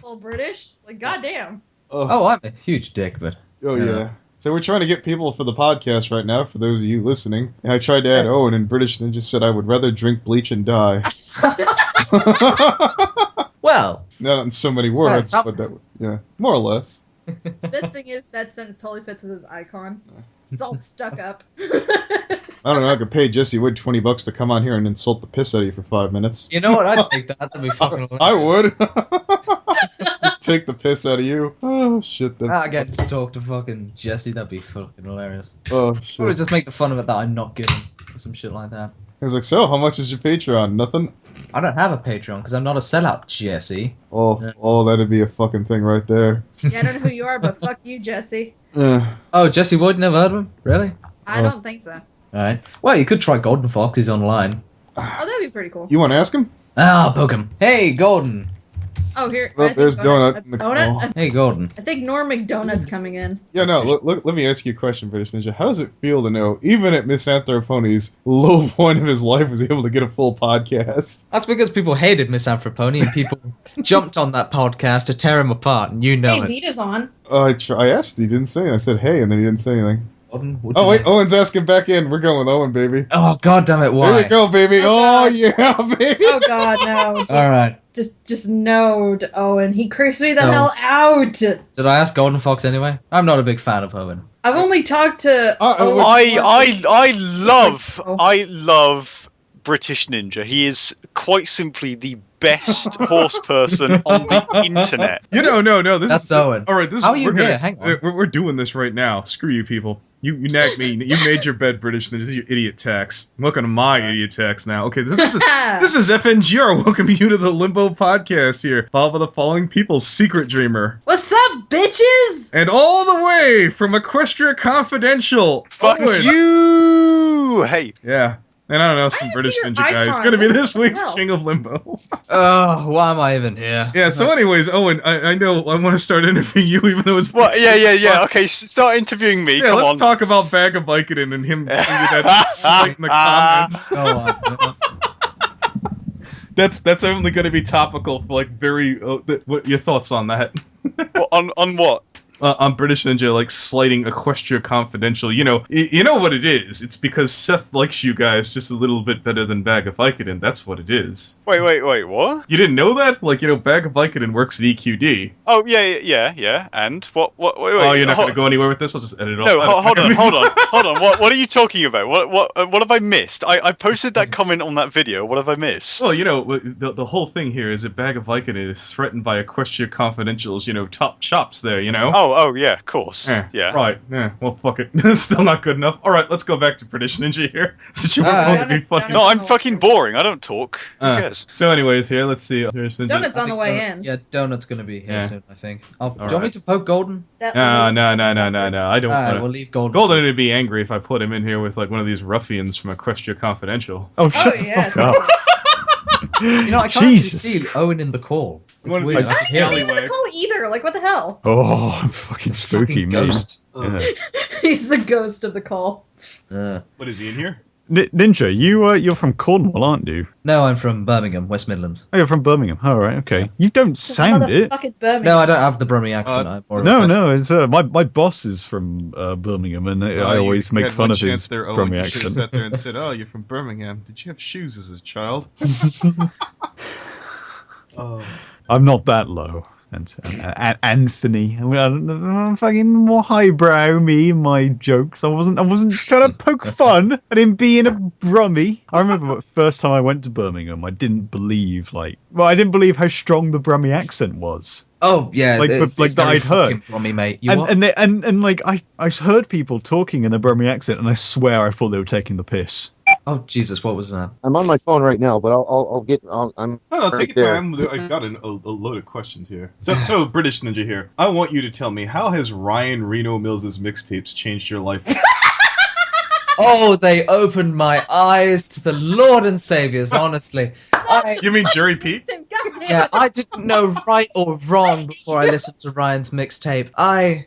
little British. Like, goddamn. Oh, I'm a huge dick, but... Oh, yeah. So we're trying to get people for the podcast right now, for those of you listening. And I tried to add Owen, and British Ninja said I would rather drink bleach and die. Well... Not in so many words, but that, yeah, more or less. The best thing is that sentence totally fits with his icon. It's all stuck up. I don't know, I could pay Jesse Wood $20 to come on here and insult the piss out of you for 5 minutes. You know what? I'd take that to be fucking hilarious. I would. Just take the piss out of you. Oh, shit. I get to talk to fucking Jesse, that'd be fucking hilarious. Oh, shit. Probably just make the fun of it that I'm not given, or some shit like that. I was like, so, how much is your Patreon? Nothing? I don't have a Patreon, because I'm not a sellout, Jesse. Oh, that'd be a fucking thing right there. Yeah, I don't know who you are, but fuck you, Jesse. Oh, Jesse Wood, never heard of him? Really? I don't think so. Alright. Well, you could try Golden Fox, he's online. Oh, that'd be pretty cool. You want to ask him? Ah, poke him. Hey, Golden. Oh, here. Oh, there's Donut in the call. Hey, Golden. I think Norm McDonut's coming in. Yeah, no, look, let me ask you a question, British Ninja. How does it feel to know, even at Misanthropony's low point of his life, was able to get a full podcast? That's because people hated Misanthropony and people jumped on that podcast to tear him apart, and you know Hey, it. Vita's on. I asked, he didn't say anything. I said, hey, and then he didn't say anything. Golden, Oh, wait, Owen's asking back in. We're going with Owen, baby. Oh, god damn it, why? There we go, baby. Oh, Oh yeah, baby. Oh god, no. Alright. Just no to Owen. He creeps me the hell out. Did I ask Golden Fox anyway? I'm not a big fan of Owen. I've only talked to Owen. I love British Ninja. He is quite simply the best horse person on the internet. You know, no, this That's is Owen. All right, this How is are you here? Hang on. We're doing this right now. Screw you, people. You nagged me. You made your bed, British. This is your idiot tax. Welcome to my idiot tax now. Okay, this is FNGR. Welcome you to the Limbo podcast here. Followed by the following people's secret dreamer. What's up, bitches? And all the way from Equestrian Confidential. Fuck Owen. you! Hey. Yeah. And I don't know, some didn't British see your Ninja guy. It's icon. going to be What this the week's hell? King of Limbo. Oh, why am I even here? Yeah, so anyways, Owen, I know I want to start interviewing you even though it's... What? Yeah. Okay, start interviewing me. Yeah, Come let's on. talk about Abagofvikoden and him giving you that slight in the comments. Go on. That's only going to be topical for like very... what your thoughts on that? On what? On British Ninja, like, slighting Equestria Confidential. You know what it is. It's because Seth likes you guys just a little bit better than Abagofvikoden. That's what it is. Wait, what? You didn't know that? Like, Abagofvikoden works at EQD. Oh, yeah. And? Wait. Oh, you're not going to go anywhere with this? I'll just edit it off. No, hold on. What are you talking about? What have I missed? I posted that comment on that video. What have I missed? Well, the whole thing here is that Abagofvikoden is threatened by Equestria Confidential's, top chops there, Oh, yeah, of course. Yeah. Right, yeah, well, fuck it. Still not good enough. Alright, let's go back to British Ninja here. Since you were going to be funny. No, I'm fucking boring. I don't talk. Who cares? So anyways, here, let's see. Here's Ninja. Donut's on the way in. Yeah, Donut's gonna be here soon, I think. Do you want right. me to poke Golden? No, I don't Alright, want we'll leave Golden. Golden would be angry if I put him in here with, like, one of these ruffians from Equestria Confidential. Oh, shut the fuck up. You know, I can't actually see Owen in the call. It's One of weird. these I can hear I him. can't even call either. Like, what the hell? Oh, I'm fucking spooky, Fucking man. ghost. Yeah. He's the ghost of the call. What is he in here? Ninja, you're from Cornwall, aren't you? No, I'm from Birmingham, West Midlands. Oh, you're from Birmingham. All right, okay. You don't sound it. Fucking Birmingham. No, I don't have the Brummy accent. I'm more of a- No, it's my boss is from Birmingham, and I always make fun of his Brummie accent. You sat there and said, "Oh, you're from Birmingham. Did you have shoes as a child?" Oh. I'm not that low. And Anthony, I'm fucking more highbrow. Me and my jokes. I wasn't trying to poke fun at him being a Brummie. I remember the first time I went to Birmingham, I didn't believe how strong the Brummie accent was. Oh yeah, that I'd heard. Brummy, mate. I heard people talking in a Brummie accent, and I swear I thought they were taking the piss. Oh Jesus, what was that? I'm on my phone right now, but I'll get. I'm. No, right take your time. I've got a load of questions here. So British Ninja here. I want you to tell me, how has Rion Rhino MIlls' mixtapes changed your life? Oh, they opened my eyes to the Lord and Saviors. Honestly, You mean Jerry Peet? yeah, I didn't know right or wrong before I listened to Ryan's mixtape. I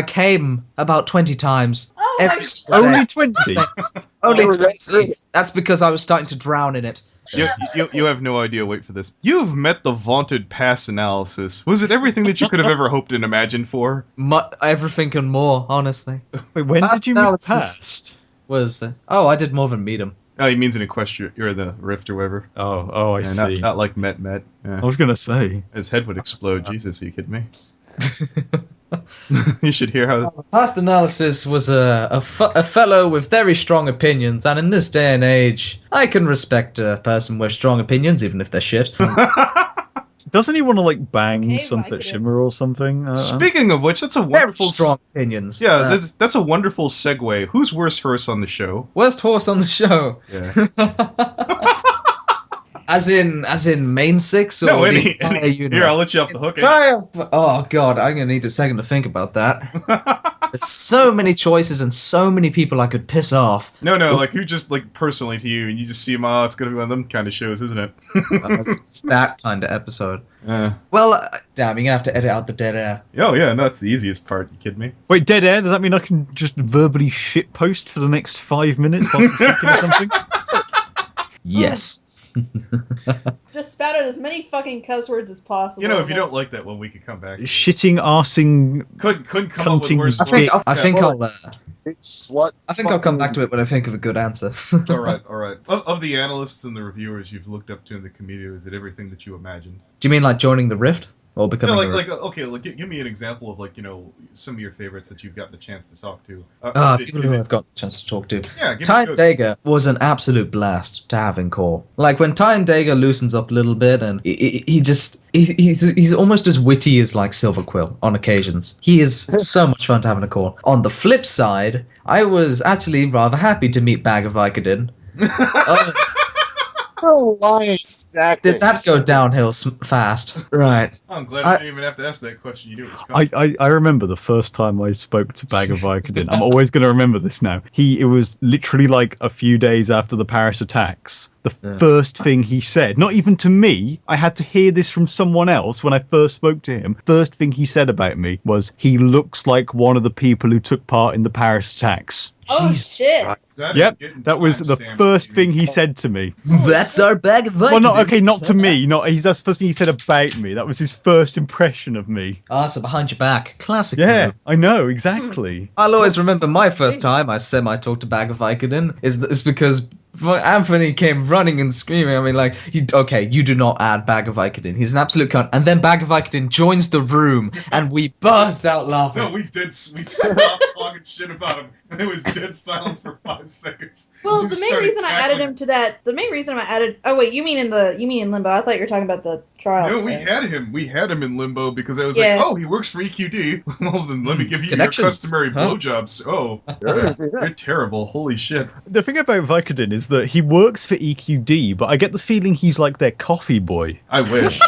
came about 20 times. Oh every my single day. Only 20. Only 20. That's because I was starting to drown in it. You have no idea. Wait for this. You've met the vaunted pass analysis. Was it everything that you could have ever hoped and imagined for? Everything and more, honestly. Wait, when Past did you meet analysis. Past? Was I did more than meet him. Oh, he means an Equestria. You're the Rift or whatever. Oh, I Yeah, see. not like Met. Yeah. I was gonna say. His head would explode. Jesus, are you kidding me? You should hear how. Past analysis was a fellow with very strong opinions, and in this day and age, I can respect a person with strong opinions, even if they're shit. Doesn't he want to like bang Okay, Sunset Vicodin. Shimmer or something? Speaking of which, that's a Very wonderful. strong opinions. Yeah, that's a wonderful segue. Who's worst horse on the show? Worst horse on the show. Yeah. As in main six or No, the any. entire universe? Here, I'll let you off the hook. Oh god, I'm gonna need a second to think about that. There's so many choices and so many people I could piss off. No, like who just like personally to you, and you just see him. Oh, it's gonna be one of them kind of shows, isn't it? It's that kind of episode. Uh, Well, damn, you're gonna have to edit out the dead air. oh yeah, no, that's the easiest part. You kidding me? Wait, dead air? Does that mean I can just verbally shitpost for the next 5 minutes whilst I'm speaking or something? Yes. Just spout out as many fucking cuss words as possible. You know, if you don't like that one, we could come back. Shitting, arsing. Couldn't come up with Cunting worse. I think words. I think Yeah. Slut. I think I'll come back to it when I think of a good answer. All right. Of the analysts and the reviewers you've looked up to in the community, is it everything that you imagined? Do you mean like joining the Rift or Yeah, becoming a like Rift? okay, like give me an example of like some of your favorites that you've gotten the chance to talk to. People who I've got a chance to talk to. Yeah, give me Tyandaga was an absolute blast to have in core. Like when Tyandaga loosens up a little bit, and he's almost as witty as like Silver Quill on occasions. He is so much fun to have in a core. On the flip side, I was actually rather happy to meet Abagofvikoden. Did that go downhill fast? Right. I'm glad I didn't even have to ask that question. You knew it was coming. I remember the first time I spoke to Abagofvikoden. I'm always going to remember this now. It was literally like a few days after the Paris attacks. The first thing he said, not even to me, I had to hear this from someone else when I first spoke to him. First thing he said about me was, he looks like one of the people who took part in the Paris attacks. Oh Jesus shit! Christ. Yep, that was the first thing he said to me. That's our Abagofvikoden. Well, not to me. That's the first thing he said about me. That was his first impression of me. So behind your back. Classic. Yeah, move. I know, exactly. I'll always remember my first time I semi-talked to Abagofvikoden is because Anthony came running and screaming. I mean, like, you do not add Abagofvikoden. He's an absolute cunt. And then Abagofvikoden joins the room, and we burst out laughing. No, we did. We stopped talking shit about him, and it was dead silence for 5 seconds. Well, We the just main started reason I added cackling. him to that. The main reason I added. Oh wait, you mean in Limbo? I thought you were talking about the trial. No, we thing. had him. We had him in Limbo because I was Yeah. like, oh, he works for EQD. Well, then let me give you your Connections, customary huh? blowjobs. Oh, Yeah. they're terrible. Holy shit. The thing about Vicodin is that he works for EQD, but I get the feeling he's like their coffee boy. I wish.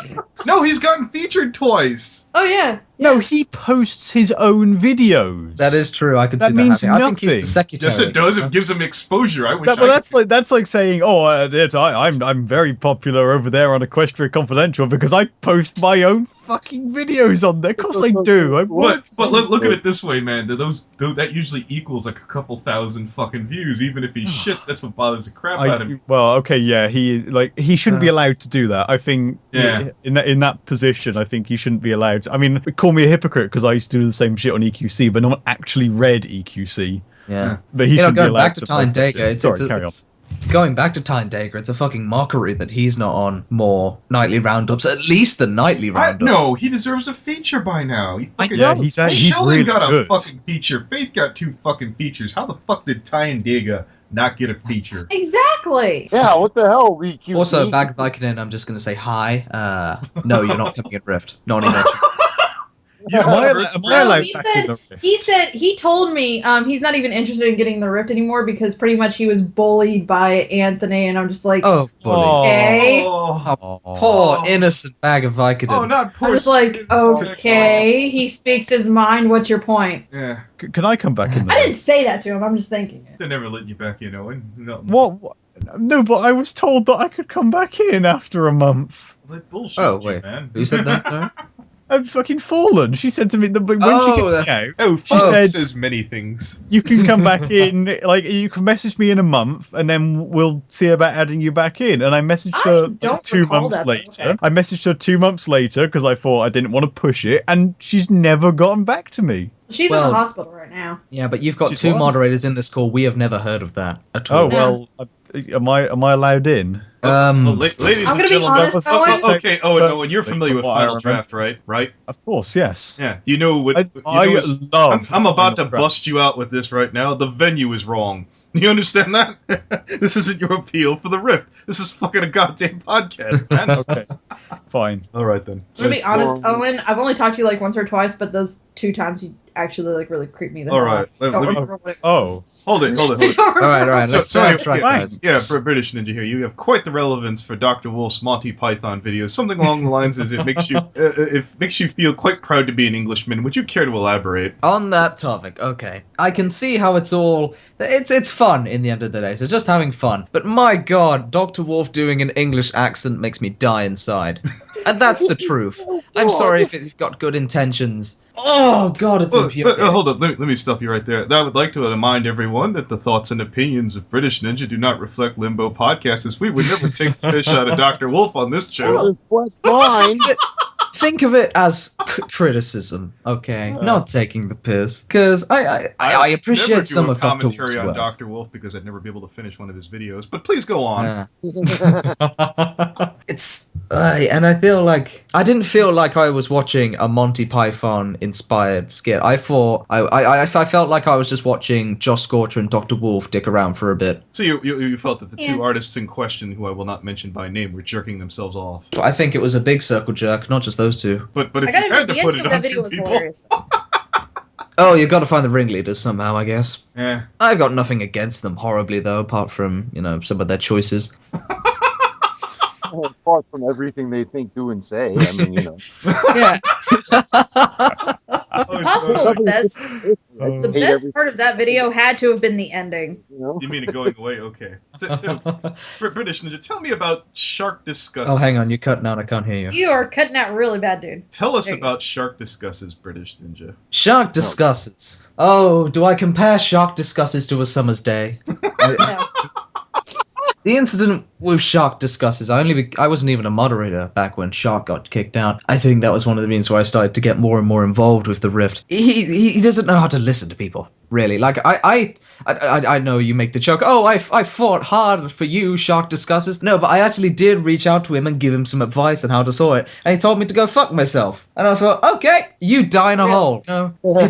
No, he's gotten featured twice. Oh yeah. No, he posts his own videos. That is true. I could That see means that happening. I think he's nothing. the secretary. Yes, it does. It gives him exposure. I wish. Well, that's like saying, oh, I'm very popular over there on Equestrian Confidential because I post my own fucking videos on there. Of course I do. I work. But look at it this way, man. That usually equals like a couple thousand fucking views. Even if he's shit, that's what bothers the crap out of him. Well, okay, yeah, he shouldn't be allowed to do that. I think Yeah. in that position, I think he shouldn't be allowed. I mean, call me a hypocrite because I used to do the same shit on EQC, but no one actually read EQC. Yeah. But he should be going allowed back to post that shit. Tyandaga, Sorry, carry on. going back to Tyandaga, it's a fucking mockery that he's not on more nightly roundups, at least the nightly roundup. No, he deserves a feature by now. Yeah, he's Sheldon really got a good. fucking feature. Faith got 2 fucking features. How the fuck did Tyandaga not get a feature? Exactly. Yeah, what the hell? EQD? Also, Abagofvikoden, I'm just going to say hi. No, you're not coming in Rift. Not even mentioned. You know Am I what? allowed he back said- in the Rift? He told me he's not even interested in getting the Rift anymore because pretty much he was bullied by Anthony, and I'm just like, Oh, bully. Okay. Oh, Poor innocent Abagofvikoden. oh, not poor. I'm just like, Steve. okay, he speaks his mind. What's your point? Yeah, Can I come back in I there? didn't say that to him. I'm just thinking it. they're never letting you back in, Owen. No, What? No, but I was told that I could come back in after a month. That bullshit, Oh, wait. man. Who said that, sorry? had fucking fallen. She said to me when she Oh, came out, Oh, she Fallout said, says many things. you can come back in, like, you can message me in a month, and then we'll see about adding you back in. And I messaged I her don't 2 recall months that, but later. okay. I messaged her 2 months later because I thought I didn't want to push it, and she's never gotten back to me. She's in Well- the hospital right now. Yeah, but you've got She's 2 what? moderators in this call. We have never heard of that at Oh all. well, am I allowed in? Well, Um, ladies I'm and gonna be gentlemen. honest, Owen. Okay, Owen, you're familiar with From what I Final remember. Draft, right? Of course, yes. Yeah. You know what? I you know what's- love I'm about to Final Draft. bust you out with this right now. The venue is wrong. You understand that? This isn't your appeal for the Rift. This is fucking a goddamn podcast, man. Okay, fine. All right then. I'm gonna be It's honest, normal. Owen. I've only talked to you like once or twice, but those 2 times you actually like really creeped me the All hell right. out. Let Don't me- remember what it Oh. was. Hold it. I don't all right, remember. all right. Let's So try, yeah, guys. yeah, British Ninja here. You have quite the relevance for Dr. Wolf's Monty Python videos. Something along the lines as it makes you feel quite proud to be an Englishman. Would you care to elaborate? On that topic, okay. I can see how it's fun in the end of the day. So just having fun. But my god, Dr. Wolf doing an English accent makes me die inside. And that's the truth. I'm sorry if you've got good intentions. Oh god, it's infuriating. Hold up, let me stop you right there. I would like to remind everyone that the thoughts and opinions of British Ninja do not reflect Limbo podcast, as we would never take the fish out of Dr. Wolf on this channel. What's fine? Think of it as criticism, okay? Not taking the piss. Because I never appreciate do some a of Dr. Wolf's commentary on work. Dr. Wolf because I'd never be able to finish one of his videos. But please go on. Yeah. It's and I feel like I didn't feel like I was watching a Monty Python inspired skit. I thought I felt like I was just watching Josh Scorcher and Dr. Wolf dick around for a bit. So you felt that the two Yeah. artists in question, who I will not mention by name, were jerking themselves off. But I think it was a big circle jerk, not just those two. But I if gotta you had admit, to the put ending it of that on video two was people, hilarious. Oh, you've got to find the ringleaders somehow, I guess. yeah. I've got nothing against them horribly though, apart from some of their choices. Apart from everything they think, do, and say, I mean, Yeah. The possible best, I the just hate best everything, part of that video had to have been the ending. you You mean it going away? Okay. So British Ninja, tell me about Shark Discusses. Oh, hang on, you're cutting out. I can't hear you. You are cutting out really bad, dude. Tell us There you about Shark Discusses, British Ninja. Shark discusses. Oh, do I compare Shark discusses to a summer's day? No. The incident with Shark discusses, I wasn't even a moderator back when Shark got kicked out. I think that was one of the reasons where I started to get more and more involved with the Rift. He doesn't know how to listen to people, really. Like, I know you make the joke, oh, I fought hard for you, Shark discusses. No, but I actually did reach out to him and give him some advice on how to sort it. And he told me to go fuck myself. And I thought, okay, you die in a hole. You know,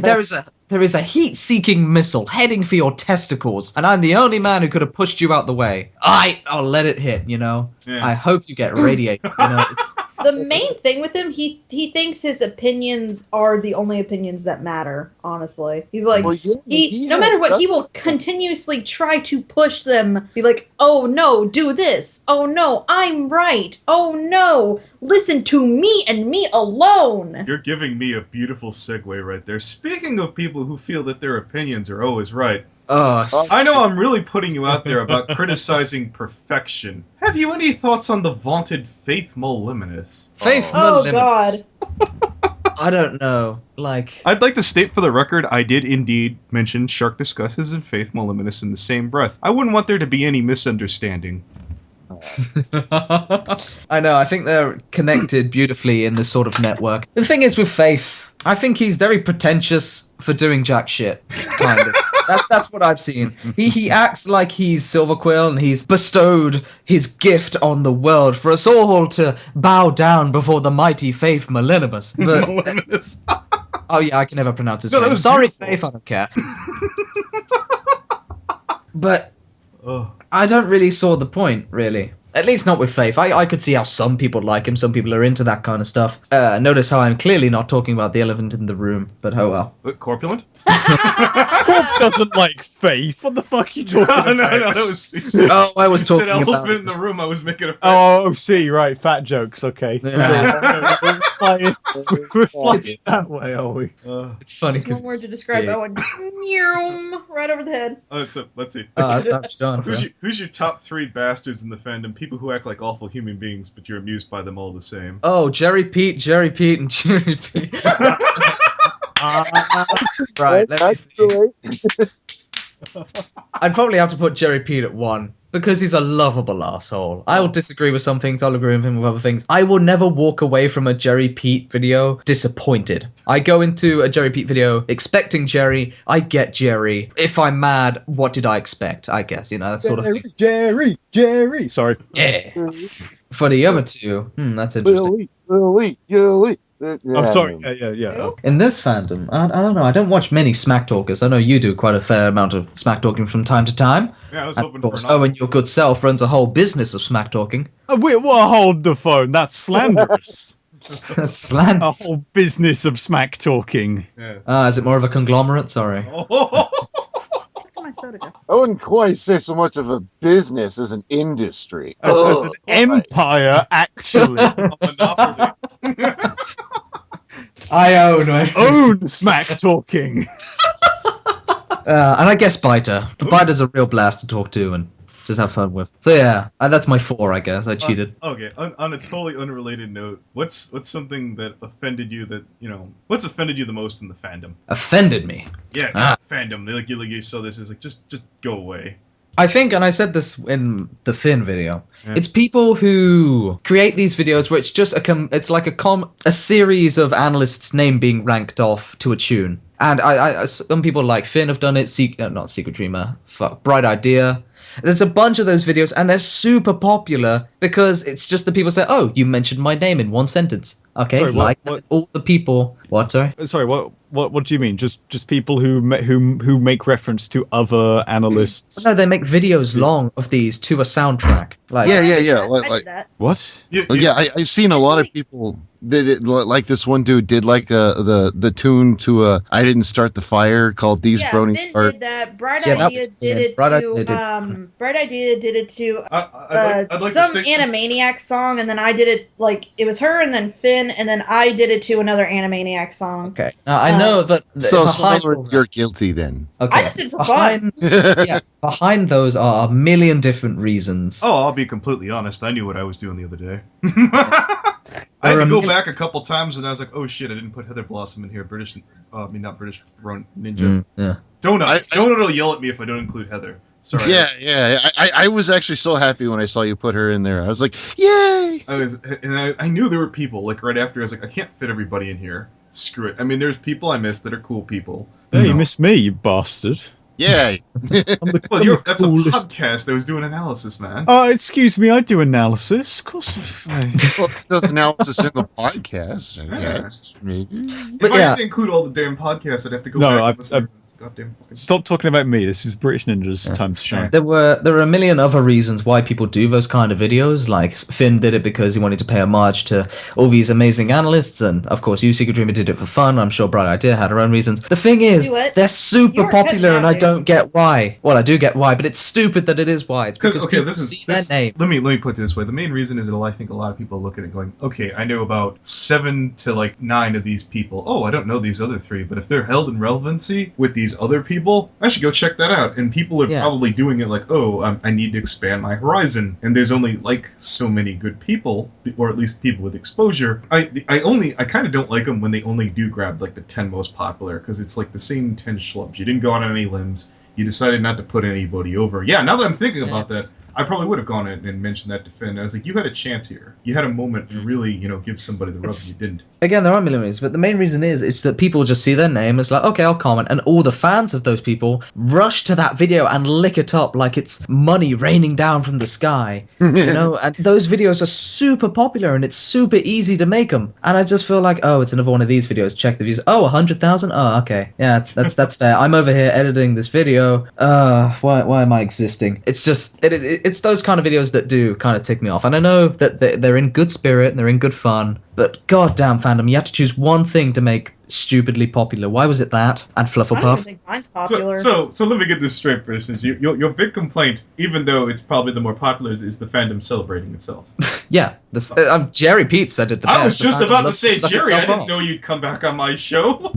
there is a heat-seeking missile heading for your testicles, and I'm the only man who could have pushed you out the way. I'll let it hit, you know? Yeah. I hope you get radiated, you know? It's, The main thing with him, he thinks his opinions are the only opinions that matter, honestly. He's like, Well, yeah, he no has matter what, he done- will continuously try to push them, be like, oh no, do this. Oh no, I'm right. Oh no, listen to me and me alone. You're giving me a beautiful segue right there. Speaking of people who feel that their opinions are always right, I know I'm really putting you out there about criticizing perfection. Have you any thoughts on the vaunted Faith Moliminis? Faith Oh Moliminis. god. I don't know. Like, I'd like to state for the record, I did indeed mention Shark Discusses and Faith Moliminis in the same breath. I wouldn't want there to be any misunderstanding. I know, I think they're connected beautifully in this sort of network. The thing is with Faith, I think he's very pretentious for doing jack shit, kind of. That's what I've seen. He acts like he's Silverquill and he's bestowed his gift on the world for us all to bow down before the mighty Faith Moliminis. But Moliminis. oh yeah, I can never pronounce his No, that name. was Sorry, beautiful. Faith, I don't care. But Oh. I don't really saw the point, really. At least not with Faith. I could see how some people like him, some people are into that kind of stuff. Notice how I'm clearly not talking about the elephant in the room, but oh well. Corpulent? Bob doesn't like Faith. What the fuck are you talking about? no, that was... Oh, I was You said talking about elephant in the this. room, I was making a... Oh, see, right, fat jokes, okay. Yeah. We're flying, we're flying that way, are we? It's funny Just because one word to describe Owen. Right over the head. So, let's see. oh, that's how it's done. Who's your top 3 bastards in the fandom? people who act like awful human beings, but you're amused by them all the same. Oh, Jerry Peet, and Jerry Peet. Right, let me That's see. great. I'd probably have to put Jerry Peet at 1 because he's a lovable asshole. I will disagree with some things, I'll agree with him with other things. I will never walk away from a Jerry Peet video disappointed. I go into a Jerry Peet video expecting Jerry, I get Jerry. If I'm mad, what did I expect? I guess, that sort of thing. Jerry. Sorry. Yeah. For the other two, that's interesting. Lily. I'm sorry. Yeah. In this fandom, I don't know. I don't watch many smack talkers. I know you do quite a fair amount of smack talking from time to time. Yeah, I was And hoping of for course, an Owen, your good self, runs a whole business of smack talking. Hold the phone. That's slanderous. That's slant. A whole business of smack talking. Yeah. Is it more of a conglomerate? Sorry. My soda go. I wouldn't quite say so much of a business as an industry. As an empire, actually. A monopoly. I own. Own smack talking. And I guess Biter. The Biter's a real blast to talk to and just have fun with. So yeah, that's my 4, I guess. I cheated. Okay, on a totally unrelated note, what's something that offended you what's offended you the most in the fandom? Offended me. Yeah, fandom. Like you saw this as like, just go away. I think, and I said this in the Finn video, Yeah. it's people who create these videos where it's just it's like a series of analysts' name being ranked off to a tune. And I some people like Finn have done it, not Secret Dreamer, Bright Idea. There's a bunch of those videos, and they're super popular because it's just the people say, "Oh, you mentioned my name in one sentence." Okay, Sorry, what- all the people. What? Sorry. Sorry, what do you mean? Just people who make reference to other analysts? No, they make videos long of these to a soundtrack. Like, Yeah. I Like, did that. What? I've seen a lot of people did it. Like this one dude did like the tune to I Didn't Start the Fire called These Yeah, Brony Finn Are. did that. Bright Yeah, that Idea was- did yeah, it Bright to Idea did. Bright Idea did it to I'd like some to stick Animaniac song, and then I did it it was her and then Finn, and then I did it to another Animaniac song. Okay. Now I know that So in behind other words, you're guilty then. okay. I just did for fun. Behind those are a million different reasons. Oh, I'll be completely honest. I knew what I was doing the other day. I had There to are go back a couple times, and I was like, "Oh shit! I didn't put Heather Blossom in here." Not British, Ninja. Yeah. Donut will yell at me if I don't include Heather. Sorry. Yeah. I was actually so happy when I saw you put her in there. I was like, yay! I knew there were people like right after. I was like, I can't fit everybody in here. Screw it. I mean, there's people I miss that are cool people. Hey, you missed me, you bastard. Yeah. Well, that's a podcast. I was doing analysis, man. Excuse me, I do analysis. Of course. Well, it does analysis in the podcast, I guess. Maybe. But If I yeah. had to include all the damn podcasts, I'd have to go No, back and listen to goddamn fucking... Stop talking about me. This is British Ninja's time to shine. There were a million other reasons why people do those kind of videos. Like Finn did it because he wanted to pay homage to all these amazing analysts, and of course, you Secret Dreamer did it for fun. I'm sure Bright Idea had her own reasons. The thing is, Do what? they're super You're popular, and I headbanging. don't get why. Well, I do get why, but it's stupid that it is why. It's because Okay, people see their name. Let me put it this way. The main reason is that I think a lot of people look at it going, okay, I know about 7 to 9 of these people. Oh, I don't know these other 3, but if they're held in relevancy with these other people, I should go check that out. And people are probably doing it like, oh, I need to expand my horizon. And there's only so many good people, or at least people with exposure. I kind of don't like them when they only do grab the 10 most popular, because it's like the same 10 schlubs. You didn't go on any limbs. You decided not to put anybody over. Yeah, now that I'm thinking about that, I probably would have gone in and mentioned that to Finn. I was like, you had a chance here. You had a moment to really, give somebody the rub, and you didn't. Again, there are a million reasons, but the main reason is that people just see their name. It's like, okay, I'll comment, and all the fans of those people rush to that video and lick it up like it's money raining down from the sky. And those videos are super popular, and it's super easy to make them. And I just feel like, oh, it's another one of these videos. Check the views. Oh, 100,000. Oh, okay, yeah, that's fair. I'm over here editing this video. Why am I existing? It's just it's those kind of videos that do kind of tick me off. And I know that they're in good spirit and they're in good fun, but goddamn fandom, you had to choose one thing to make stupidly popular. Why was it that? And I don't even Flufflepuff? think mine's popular. So let me get this straight, for instance. Your big complaint, even though it's probably the more popular, is the fandom celebrating itself. Yeah, Jerry Peet said it the best. I was The just fandom about to loves say, suck Jerry, I itself didn't off. know you'd come back on my show.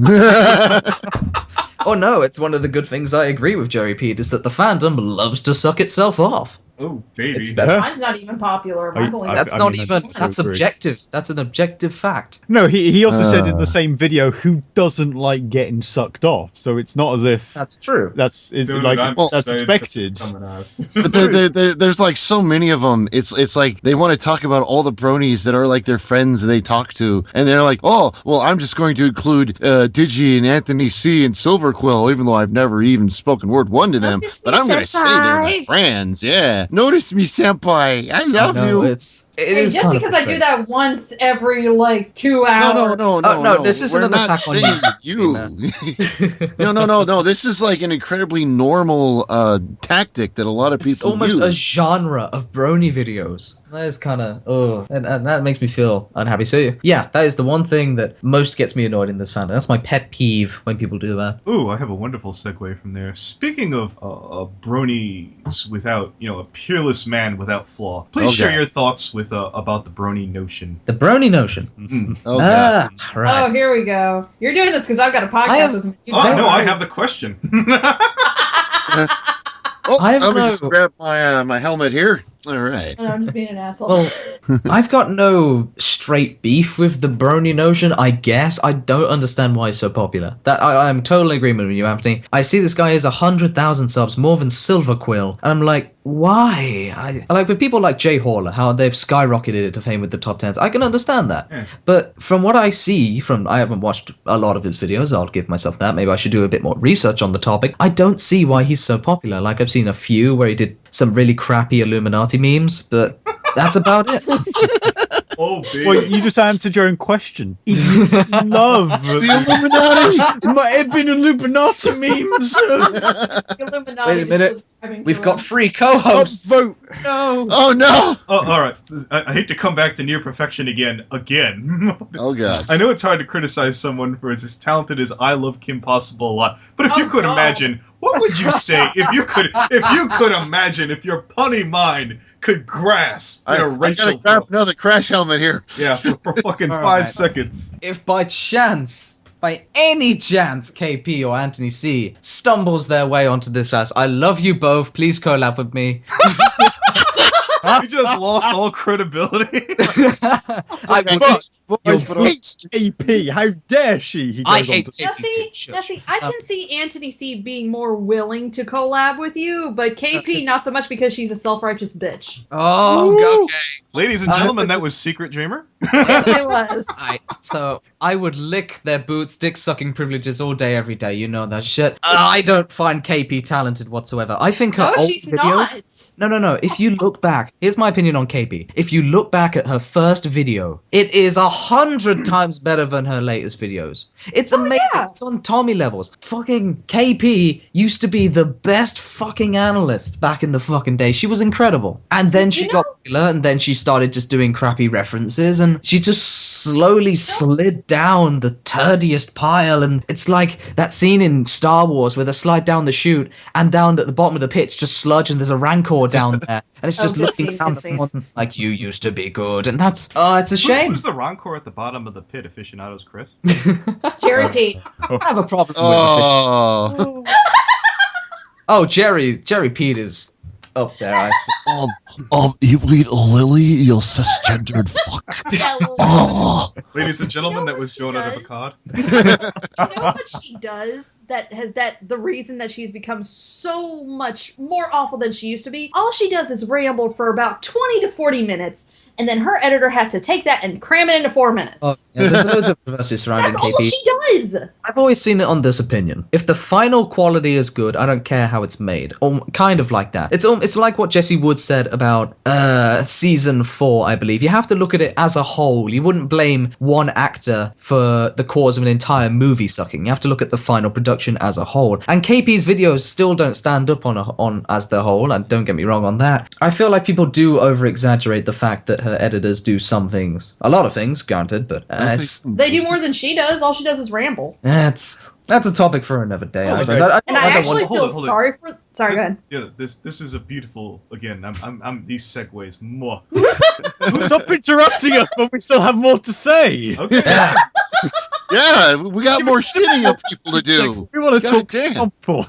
Oh no, it's one of the good things I agree with Jerry Peet is that the fandom loves to suck itself off. Oh, baby. Mine's not even popular. Mine's only That's I not mean, even. I That's agree. objective. That's an objective fact. No, he also said in the same video who doesn't like getting sucked off. So it's not as if That's true. that's Dude, like I'm that's excited expected. this is coming out. But there's like so many of them. It's like they want to talk about all the bronies that are like their friends they talk to, and they're like, oh, well, I'm just going to include Digi and Antony C and Silverquill, even though I've never even spoken word one to them. Notice But me, I'm going to say they're my senpai. friends. Yeah, notice me, senpai. I love No, you. it Hey, is just kind of because I do frustrating. that once every like 2 hours. no, this isn't We're an not attack on saying you. No. This is like an incredibly normal tactic that a lot of It's people almost use. a genre of brony videos. That is kind of and that makes me feel unhappy. So yeah, that is the one thing that most gets me annoyed in this fandom. That's my pet peeve when people do that. Ooh, I have a wonderful segue from there. Speaking of bronies without, a peerless man without flaw, please share your thoughts with about the Brony Notion. The Brony Notion. Oh, God. Right. Oh, here we go. You're doing this because I've got a podcast. I have- with you. Oh, no, I have the question. Oh, I have let me no- just grab my helmet here. All right. And I'm just being an asshole. Well, I've got no straight beef with the Brony Notion, I guess. I don't understand why it's so popular. That I'm totally in agreement with you, Anthony. I see this guy has 100,000 subs, more than Silverquill, and I'm like, why? I like with people like Jay Hauler, how they've skyrocketed to fame with the top 10s. I can understand that. Yeah. But from what I see, I haven't watched a lot of his videos, I'll give myself that. Maybe I should do a bit more research on the topic. I don't see why he's so popular. Like, I've seen a few where he did some really crappy Illuminati memes, but that's about it. Oh, baby. Well, you just answered your own question. Love The Illuminati. might have been Illuminati memes. Illuminati Wait a is minute. subscribing We've to got him. 3 co-hosts. Vote. No. Oh no. Oh, all right. I hate to come back to near perfection again. Oh god. I know it's hard to criticize someone for as talented as ILoveKimpossiblealot, but if you Oh, could God. imagine, what would you say if you could imagine if your punny mind could grasp I a gotta racial grab another crash helmet here. yeah for fucking All 5 right. seconds. If by any chance, KP or Antony C stumbles their way onto this ass, I love you both. Please collab with me. You just lost all credibility. I would. I You'll hate AP. How dare she? He goes I on hate to- KP too. Shush. Now see, I can see Antony C being more willing to collab with you, but KP not so much because she's a self-righteous bitch. Oh, okay. Ladies and gentlemen, that was Secret Dreamer. Yes, it was. So I would lick their boots, dick-sucking privileges all day, every day. You know that shit. I don't find KP talented whatsoever. I think her No, old she's video. not. No. If you look back, here's my opinion on KP. If you look back at her first video, it is 100 times better than her latest videos. It's amazing. yeah. It's on Tommy levels. Fucking KP used to be the best fucking analyst back in the fucking day. She was incredible. And then she You got popular, and then she started just doing crappy references, and she just slowly slid down the turdiest pile. And it's like that scene in Star Wars where they slide down the chute, and down at the bottom of the pit, just sludge, and there's a rancor down there. And it's just good looking scene, down good at scene. someone like, you used to be good. And that's, it's a shame. Who's the Rancor at the bottom of the pit? Aficionados, Chris. Jerry Pete. I have a problem with Oh. Oh, Jerry Pete is up there. I suppose. You eat Lily, you cisgendered fuck. Yeah, well, Oh. Ladies and gentlemen, You know that was what she Jonah does? Avocado. you know what she does the reason that she's become so much more awful than she used to be? All she does is ramble for about 20 to 40 minutes, and then her editor has to take that and cram it into 4 minutes. Oh, yeah, there's loads of controversy surrounding That's all KP. she does. I've always seen it on this opinion. If the final quality is good, I don't care how it's made. Or kind of like that. It's like what Jesse Wood said about season 4, I believe. You have to look at it as a whole. You wouldn't blame one actor for the cause of an entire movie sucking. You have to look at the final production as a whole. And KP's videos still don't stand up on as the whole, and don't get me wrong on that. I feel like people do over-exaggerate the fact that her editors do some things. A lot of things, granted, but They do more than she does. All she does is ramble. that's a topic for another day. I Oh, suppose. okay. And I don't actually want- hold feel it, hold it. sorry for. Sorry, go ahead. Yeah, this is a beautiful. Again, I'm these segues. More. Stop interrupting us when we still have more to say. Okay. Yeah, we got more shitting of people to do. We want to God talk damn. sample.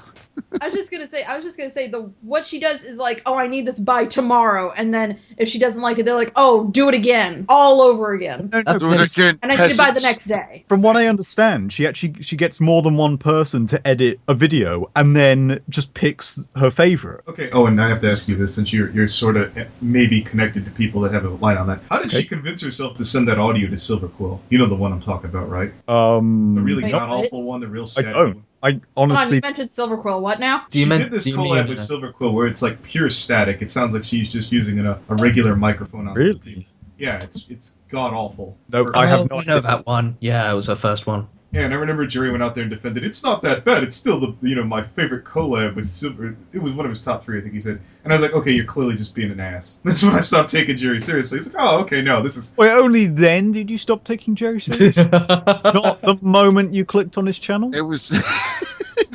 I was just gonna say what she does is like, oh, I need this by tomorrow, and then if she doesn't like it, they're like, oh, do it again, all over again, That's So again, and I need it by the next day. From what I understand, she gets more than one person to edit a video and then just picks her favorite. Okay, Owen, I have to ask you this since you're sort of maybe connected to people that have a light on that. How did she convince herself to send that audio to Silverquill? You know the one I'm talking about, right? The really Wait, god awful one, the real I sad don't. one. I Hold on, honestly you mentioned Silverquill. What now? She did this collab with Silverquill where it's like pure static. It sounds like she's just using a regular microphone on really. Yeah, it's god awful. No, I have no I know idea. that one. Yeah, it was her first one. Yeah, and I remember Jerry went out there and defended. It's not that bad. It's still my favorite collab with Silver. It was one of his top 3, I think he said. And I was like, okay, you're clearly just being an ass. That's when I stopped taking Jerry seriously. He's like, oh, okay, no, this is. Wait, only then did you stop taking Jerry seriously? Not the moment you clicked on his channel? It was.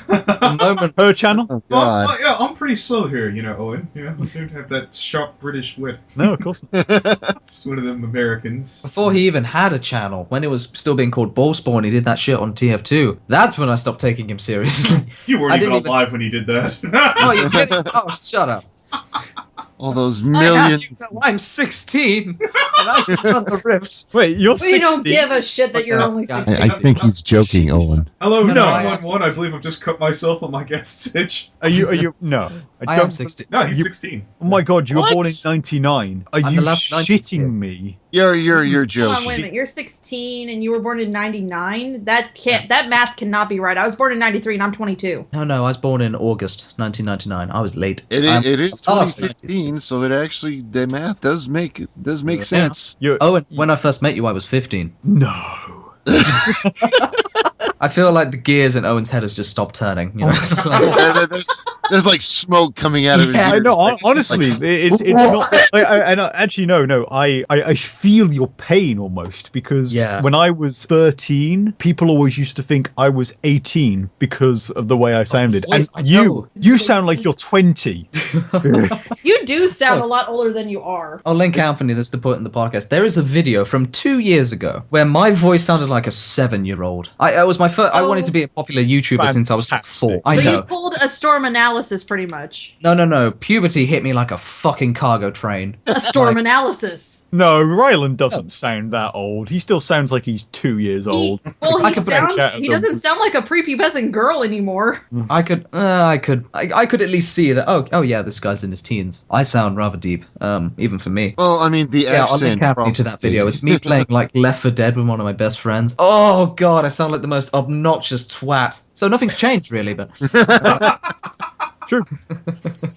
The moment Her channel? Oh, God. Yeah, I'm pretty slow here, Owen. Yeah, I don't have that sharp British wit. No, of course not. Just one of them Americans. before he even had a channel, when it was still being called Ballspawn, he did that shit on TF2. That's when I stopped taking him seriously. You weren't I even didn't even- alive when he did that. Oh, you're kidding? Oh, shut up. All those I have you millions. know I'm 16, and I can run the rift. Wait, you're We 16? don't give a shit that you're only I- 16. I think he's joking, Owen. Hello, No, I am 911. I 16. believe I've just cut myself on my gas stitch. Are you? No. I am 16. No, he's You- 16. Oh my god, you were What? born in 99. Are I'm you the last 90s kid. shitting me? You're Hold on, wait a joking. minute. You're 16 and you were born in 99. That math cannot be right. I was born in 93 and I'm 22. No, I was born in August 1999. I was late. It is Oh, 2015, so it actually the math does make sense. You're, Owen, when I first met you, I was 15. no. I feel like the gears in Owen's head has just stopped turning. You know, Like, There's like smoke coming out of his Yeah, I ears. know. Honestly, it's not. Actually, no. I feel your pain almost because Yeah. when I was 13, people always used to think I was 18 because of the way I sounded, voice, I and know. you sound like you're 20. You do sound a lot older than you are. I'll link Anthony this to put in the podcast. There is a video from 2 years ago where my voice sounded like a 7-year-old. I was my first. I So- wanted to be a popular YouTuber since I was like 4. Fantastic. I So you know. pulled a storm analysis pretty much. No. Puberty hit me like a fucking cargo train. A storm Like- analysis. No, Ryland doesn't sound that old. He still sounds like he's 2 years old. I could branch out of He them. doesn't sound like a prepubescent girl anymore. I could at least see that. Oh yeah, this guy's in his teens. I sound rather deep, even for me. Well, I mean, the Yeah, I'll accent. link Anthony to that video. It's me playing like Left 4 Dead with one of my best friends. Oh god, I sound like the most obnoxious twat. So nothing's changed really, but True.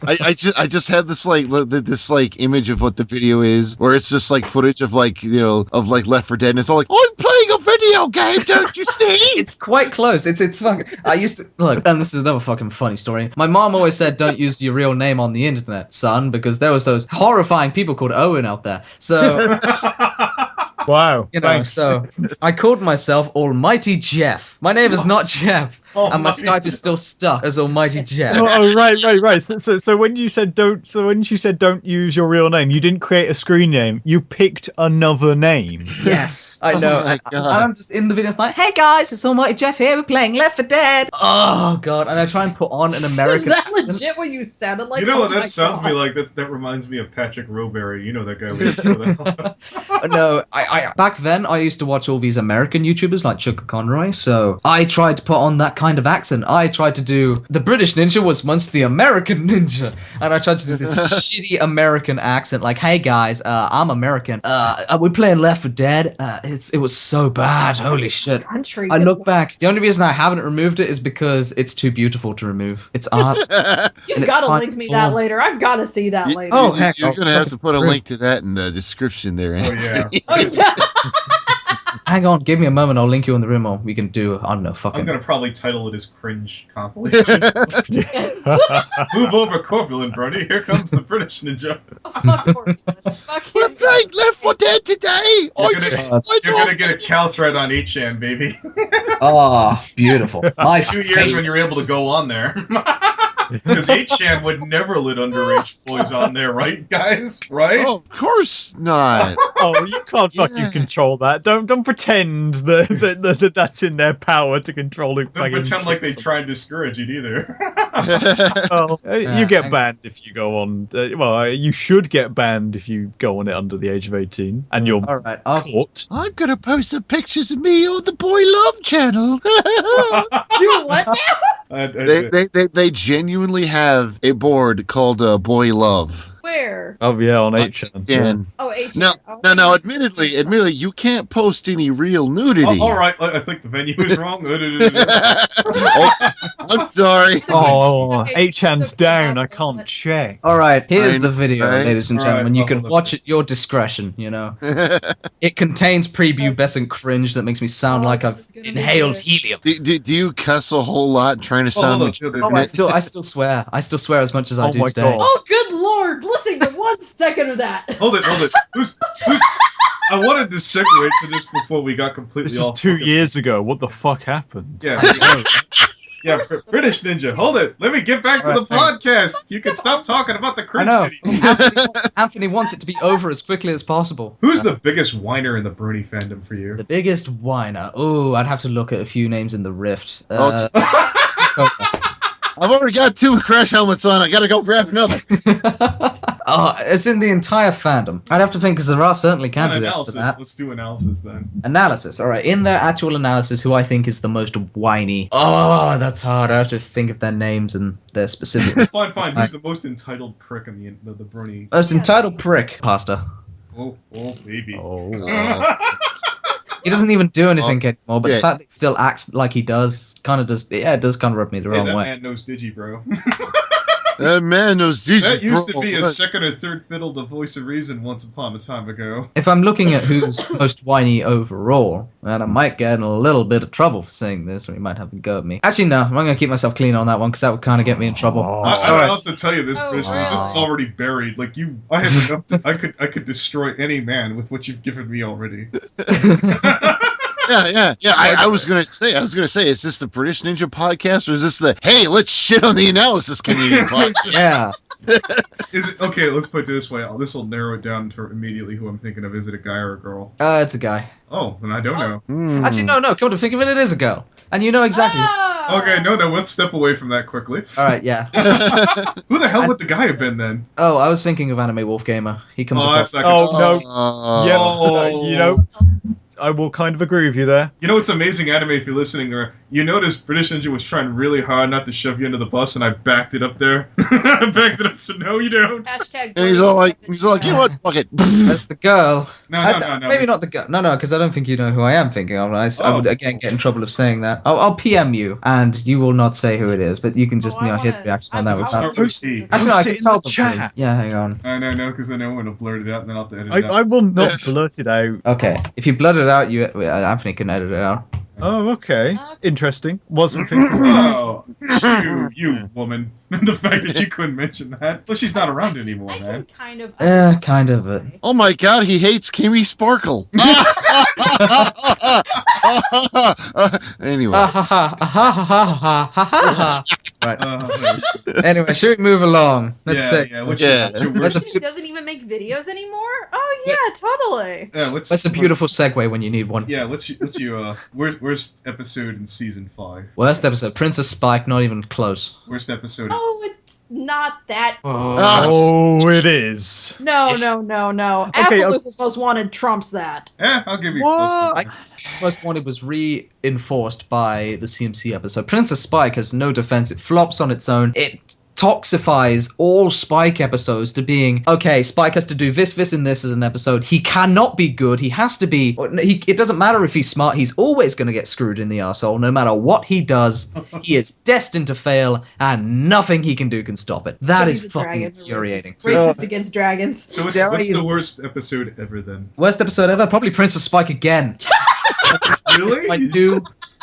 I just had this like image of what the video is, where it's just like footage of like Left 4 Dead, and it's all like, I'm playing a video game, don't you see? it's quite close. It's fucking. I used to look, and this is another fucking funny story. My mom always said, "Don't use your real name on the internet, son," because there was those horrifying people called Owen out there. So. Wow. Thanks. So I called myself Almighty Jeff. My name is not Jeff, and my Almighty Skype is still stuck as Almighty Jeff. Oh, right. So when you said when she said don't use your real name, you didn't create a screen name. You picked another name. Yes, I know. Oh my And God. I'm just in the video. It's like, hey guys, it's Almighty Jeff here. We're playing Left 4 Dead. Oh god, and I try and put on an Is American. that legit what you sounded like? You know Oh what that my sounds God. me like? That reminds me of Patrick Roberry. You know that guy. With No, I back then I used to watch all these American YouTubers like Chuck Conroy, so I tried to put on that kind of accent. I tried to do the British ninja was once the American ninja, and I tried to do this shitty American accent, like, "Hey guys, I'm American. We're playing Left 4 Dead. It was so bad. Holy shit." Country. I look back. The only reason I haven't removed it is because it's too beautiful to remove. It's art. You and it's gotta fine link me to that form. later. I've gotta see that You- later. Oh, heck, You're I'll gonna have to fucking put a prove. link to that in the description there. Oh yeah. Oh, yeah. Hang on, give me a moment. I'll link you in the room, or we can do. I don't know. I'm Fucking. gonna probably title it as cringe compilation. Move over, Corporal Brony. Here comes the British ninja. Fuck We're him. playing Left 4 Dead today. You're gonna get a cow thread on 8chan, baby. Oh, beautiful. My 2 years favorite. when you're able to go on there. Because 8chan would never let underage boys on there, right, guys? Right? Oh, of course not. Oh, you can't fucking Yeah. control that. Don't pretend that that's in their power to control it. Don't pretend like they try and discourage it either. Well, you get I- banned if you go on. You should get banned if you go on it under the age of 18, and you're All right. caught. I'm gonna post some pictures of me on the Boy Love channel. Do what now? They genuinely have a board called Boy Love. Where? Oh yeah, on 8chan. And Oh, H. no, admittedly, you can't post any real nudity. All right, I think the venue is wrong. I'm sorry. Oh, Okay, 8chan's it's okay, down. I I'll- can't check. All right. Here's I the know, video, right? ladies and All gentlemen. right, You I'll can hold watch at your discretion. You know, it contains prepubescent cringe that makes me sound Oh, like this I've is gonna be inhaled good. helium. Do you cuss a whole lot trying to sound hold like on. I still swear. I still swear as much as I Oh do my today. God. Oh, good lord! Listen to 1 second of that. Hold it. Who's I wanted to segue to this before we got completely This was off. 2 years ago. What the fuck happened? Yeah. British Ninja. Hold it. Let me get back to the Alright, podcast. You can stop talking about the I cringe know. video. Anthony wants it to be over as quickly as possible. Who's the biggest whiner in the Brony fandom for you? The biggest whiner? Oh, I'd have to look at a few names in the Rift. I've already got 2 crash helmets on. I gotta go grab another. It's in the entire fandom. I'd have to think because there are certainly An candidates analysis. for that. Let's do analysis then. Analysis. All right. In their actual analysis, who I think is the most whiny? Oh, that's hard. I have to think of their names and their specific. Fine. Who's the most entitled prick in the Brony? Most entitled prick, Pasta. Oh, baby. Oh. He doesn't even do anything anymore, but yeah. the fact that he still acts like he does, kind of does. Yeah, it does kind of rub me the Hey, wrong that way. man knows Digi, bro. That man knows these. That used to be a second or third fiddle to Voice of Reason once upon a time ago. If I'm looking at who's most whiny overall, and I might get in a little bit of trouble for saying this, or he might have a go at me. Actually, no, I'm going to keep myself clean on that one because that would kind of get me in trouble. Oh. I Sorry. don't know to tell you this, Oh, British. wow. This is already buried. Like I have enough. I could destroy any man with what you've given me already. Yeah. I was gonna say, is this the British Ninja podcast or is this the hey, let's shit on the analysis community podcast? Yeah. Is it okay? Let's put it this way. This will narrow it down to immediately who I'm thinking of. Is it a guy or a girl? It's a guy. Oh, then I don't know. Hmm. Actually, no. Come to think of it, it is a girl, and you know exactly. Ah! Okay, no. Let's step away from that quickly. All right, yeah. Who the hell would the guy have been then? Oh, I was thinking of Anime Wolf Gamer. He comes. Oh, up that's not Oh, good. no. Yeah. Oh. You know, I will kind of agree with you there. You know what's amazing, Anime, if you're listening there? You notice British Ninja was trying really hard not to shove you into the bus, and I backed it up there. I backed it up, so no, you don't. Hashtag. And he's all like, you know what? Fuck it. That's the girl. No. Maybe not the girl. No, because I don't think you know who I am thinking of. I Oh. would again get in trouble of saying that. I'll PM you, and you will not say who it is, but you can just hit the reaction on that. Let's Without... start with C. Actually, no, I Post can it in tell the them. chat. Yeah, hang on. No, because then Owen will blurt it out, and then I'll have to edit it out. I will not blurt it out. Okay, if you blurt it out, Anthony can edit it out. Oh, okay. Interesting. Wasn't thinking. Oh, you woman. The fact that you couldn't mention that. Well, she's not around anymore, I can man. kind of. Kind of. But... Oh my god, he hates Kimmy Sparkle. Anyway. Right. Anyway, should we move along? Let's see. What's Yeah. your That's worst? a She doesn't even make videos anymore. Oh yeah, totally. That's a beautiful segue when you need one. Yeah, what's your worst episode in season 5? Worst episode, Princess Spike, not even close. Worst episode. Oh, it's not that. Oh, it is. No. Okay, Appaloosa's Most Wanted trumps that. I'll give you What? close. Most Wanted was reinforced by the CMC episode. Princess Spike has no defense. It flops on its own. It toxifies all Spike episodes to being, okay, Spike has to do this, and this as an episode. He cannot be good. He has to be... It doesn't matter if he's smart. He's always going to get screwed in the arsehole. No matter what he does, he is destined to fail, and nothing he can do can stop it. That is fucking infuriating. Racist against dragons. So what's the worst episode ever then? Worst episode ever? Probably Princess Spike again. Really? I do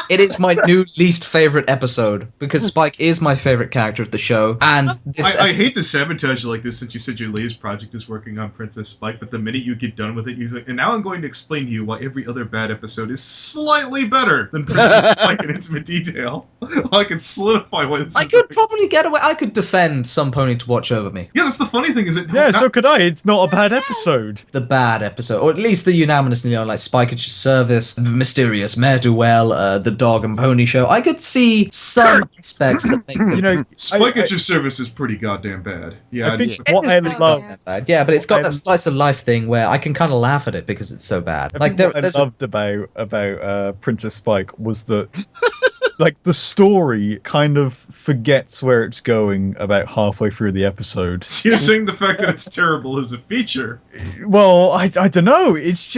It is my new least favorite episode because Spike is my favorite character of the show, and this. I hate to sabotage you like this since you said your latest project is working on Princess Spike, but the minute you get done with it, you're like, and now I'm going to explain to you why every other bad episode is slightly better than Princess Spike in intimate detail. I can solidify what this I is. could probably get away. I could defend Some Pony to Watch Over Me. Yeah, that's the funny thing is it. Yeah, so could I. It's not a bad episode. The bad episode, or at least the unanimously like Spike at Your Service, The Mysterious Mare Do Well, The Dog and Pony Show. I could see some aspects that make You know, Spike at Your Service is pretty goddamn bad. Yeah, I think Yeah. what I It is love. bad. Yeah, but it's got What I- that slice of life thing where I can kind of laugh at it because it's so bad. I Like think what I there's loved about Princess Spike was that like the story kind of forgets where it's going about halfway through the episode. You're saying the fact that it's terrible is a feature. Well, I don't know. It's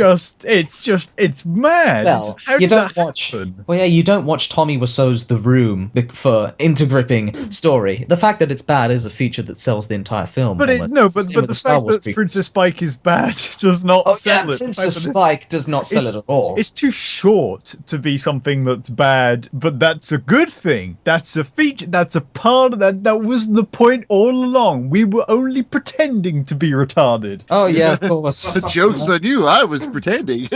mad. Well, How you did don't that watch. happen? Well, yeah, you don't watch Tommy Wiseau's The Room for intergripping story. The fact that it's bad is a feature that sells the entire film. But almost. but Same with the Star fact Wars that prequel. Princess Spike is bad does not Oh sell yeah, it. Princess Spike does not sell it at all. It's too short to be something that's bad, but that's a good thing. That's a feature. That's a part of that. That was the point all along. We were only pretending to be retarded. Oh yeah, of course. The joke's on you. I was pretending.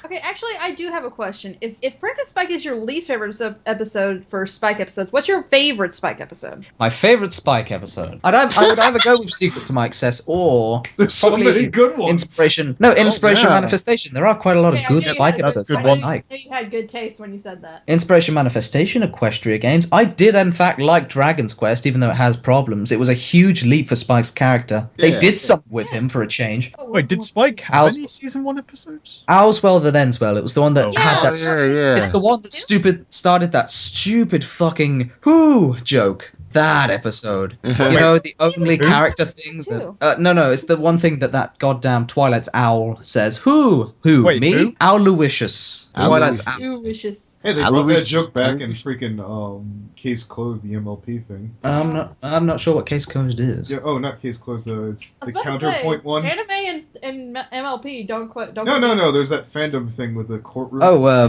Okay, actually, I do have a question. If Princess Spike is your least favorite episode for Spike episodes, what's your favorite Spike episode? My favorite Spike episode. I would either go with Secret to My Excess or There's so probably many good ones. Inspiration. No, Inspiration yeah. Manifestation. There are quite a lot of Okay, I good knew you Spike had- episodes. That's I good knew one. you- Like I knew you had good taste when you said that. Inspiration Manifestation, Equestria games. I did in fact like Dragon's Quest, even though it has problems. It was a huge leap for Spike's character. They Yeah. did something with him for a change. Oh, Wait, what's did the- Spike have Owls- any season 1 episodes? Owls Well That Ends Well. It was the one that Oh. had that. yeah. It's the one that started that stupid fucking who joke. That episode. You know, the only Who? character thing Two. that... no, it's the one thing that goddamn Twilight's owl says. Who? Wait, Me? who? Owlowicious. Twilight's owl. You vicious. Hey, they I brought that wish- joke back in freaking Case Closed, the MLP thing. I'm not sure what Case Closed is. Yeah. Oh, not Case Closed though. It's I the was about to counterpoint say, one. Anime and MLP don't quit. Don't No. There's that fandom thing with the courtroom. Oh,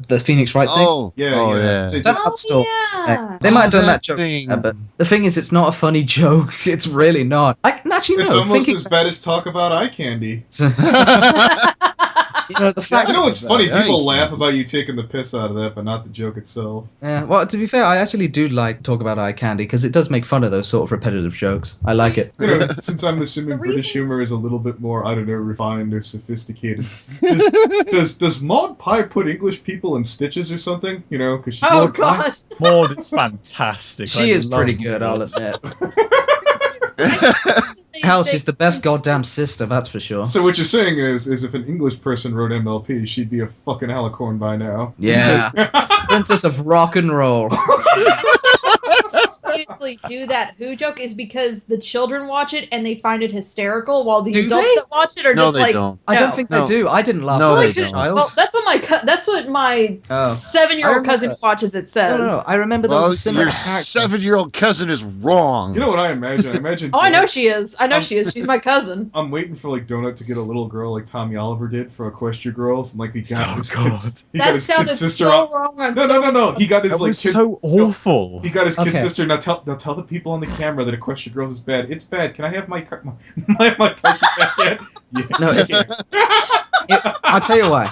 the Phoenix Wright thing? Oh, Yeah, oh, yeah. They did- That- Oh, That's still- yeah. They might have done that that joke, thing. but the thing is, it's not a funny joke. It's really not. Actually, It's no. almost Thinking, as bad as talk about eye candy. you know, the fact. You know what's funny? Eye People laugh candy. about you taking the piss out of that, but not the joke itself. Yeah, well, to be fair, I actually do like talk about eye candy because it does make fun of those sort of repetitive jokes. I like it. You know, since I'm assuming The British reason- humor is a little bit more, I don't know, refined or sophisticated. Does Maud Pie put English people in stitches or something? You know, because she's Oh Maud Pie? gosh. Maud is fantastic. She I is love pretty good, I'll Maud. admit. They- Hell, they- she's the best goddamn sister, that's for sure. So what you're saying is if an English person wrote MLP, she'd be a fucking alicorn by now. Yeah. Princess of rock and roll. usually do that who joke is because the children watch it and they find it hysterical, while the Do adults they? that watch it are No, just they like, don't. I no. don't think No. they do. I didn't laugh No, at they it as a don't. child. Well, that's what my Oh. 7-year-old I cousin remember- watches. It No, says. no, no. I remember there Well, was a similar your character. 7-year-old cousin is wrong. You know what I imagine? I imagine. Oh, I know she is. I know she is. She's my cousin. I'm waiting for like Donut to get a little girl like Tommy Oliver did for Equestria Girls, and like he got Oh, his God. kids. He got That his sounded kid sister so on. wrong. On No. He got his That like was kid. so awful. He got his kid Okay. sister. Now tell the people on the camera that Equestria Girls is bad. It's bad. Can I have my plushie back yet? Yeah. No, it's. I'll tell you why.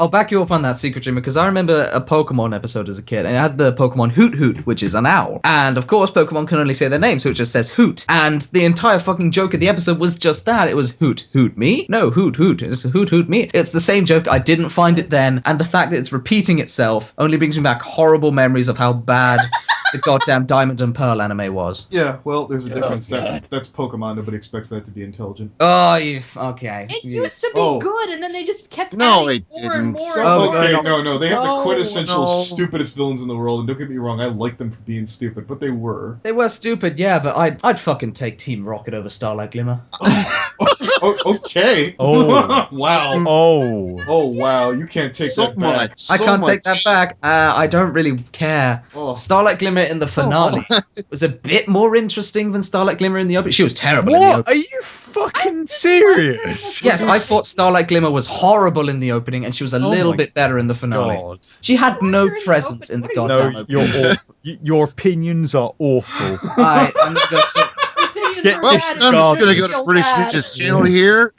I'll back you up on that, Secret Dreamer, because I remember a Pokemon episode as a kid, and it had the Pokemon Hoot Hoot, which is an owl. And of course, Pokemon can only say their name, so it just says Hoot. And the entire fucking joke of the episode was just that. It was Hoot Hoot me? No, Hoot Hoot. It's Hoot Hoot me. It's the same joke. I didn't find it then, and the fact that it's repeating itself only brings me back horrible memories of how bad the goddamn Diamond and Pearl anime was. Yeah, well, there's a difference. That's Pokemon. Nobody expects that to be intelligent. Oh, okay. It You- used to be Oh. good, and then they just kept No, adding it more and didn't. more. Oh, and more. Okay, no. They have the No, quintessential no. stupidest villains in the world, and don't get me wrong, I like them for being stupid, but they were. They were stupid, yeah, but I'd fucking take Team Rocket over Starlight Glimmer. Oh, okay. Oh. Wow. Oh. Oh wow, you can't take so that back. much. I so can't much. take that back. I don't really care. Oh. Starlight Glimmer in the finale was a bit more interesting than Starlight Glimmer in the opening. She was terrible in the What? opening. Are you fucking serious? Yes, I thought Starlight Glimmer was horrible in the opening, and she was a little my bit better in the finale. God. She had no What? presence in the What are you goddamn No, opening. you're awful. Your opinions are awful. I'm gonna go sit. Opinions Get are Well, bad, this I'm God. just gonna go opinions to are British bad. Ninja's channel here.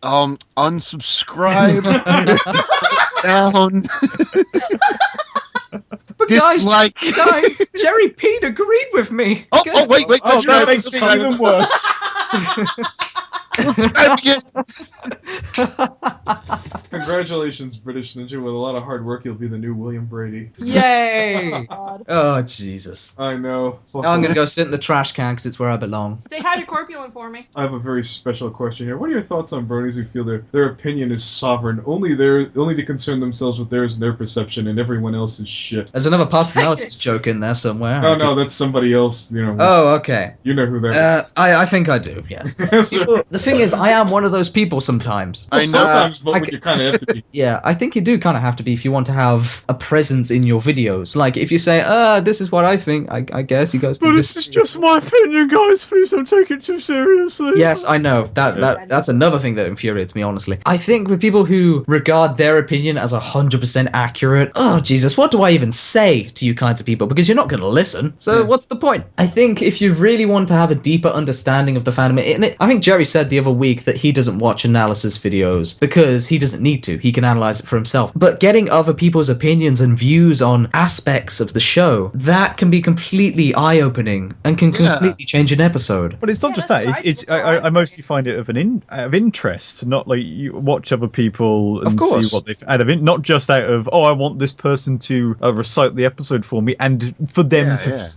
Unsubscribe. Down. But Dislike. guys, Jerry Peet agreed with me. Oh, wait. Oh, Subscribe, that makes it subscribe, even worse. subscribe again. Congratulations, British Ninja. With a lot of hard work, you'll be the new William Brady. Yay! God. Oh Jesus! I know. Now I'm gonna go sit in the trash can because it's where I belong. Say hi to Corpulent for me. I have a very special question here. What are your thoughts on bronies who feel their opinion is sovereign, only to concern themselves with theirs and their perception, and everyone else is shit? There's another past analysis joke in there somewhere. No, that's somebody else. You know. Oh, okay. You know who that is. I think I do. Yes. Yes, sir. The thing is, I am one of those people sometimes. I know. Sometimes, but I when you kind of have to be. Yeah, I think you do kind of have to be if you want to have a presence in your videos. Like, if you say, this is what I think, I guess you guys can But this is disagree. just my opinion, guys. Please don't take it too seriously. Yes, I know. That's another thing that infuriates me, honestly. I think with people who regard their opinion as 100% accurate, oh, Jesus, what do I even say to you kinds of people? Because you're not going to listen. So Yeah. what's the point? I think if you really want to have a deeper understanding of the fandom, I think Jerry said the other week that he doesn't watch analysis videos because he doesn't need to. He can analyze it for himself. But getting other people's opinions and views on aspects of the show, that can be completely eye-opening and can Yeah. completely change an episode. But it's not Yeah, just that's that. right. It's That's what I I mostly find it of interest, not like you watch other people Of and course. see what they've not just out of I want this person to recite the episode for me and for them Yeah, to yeah.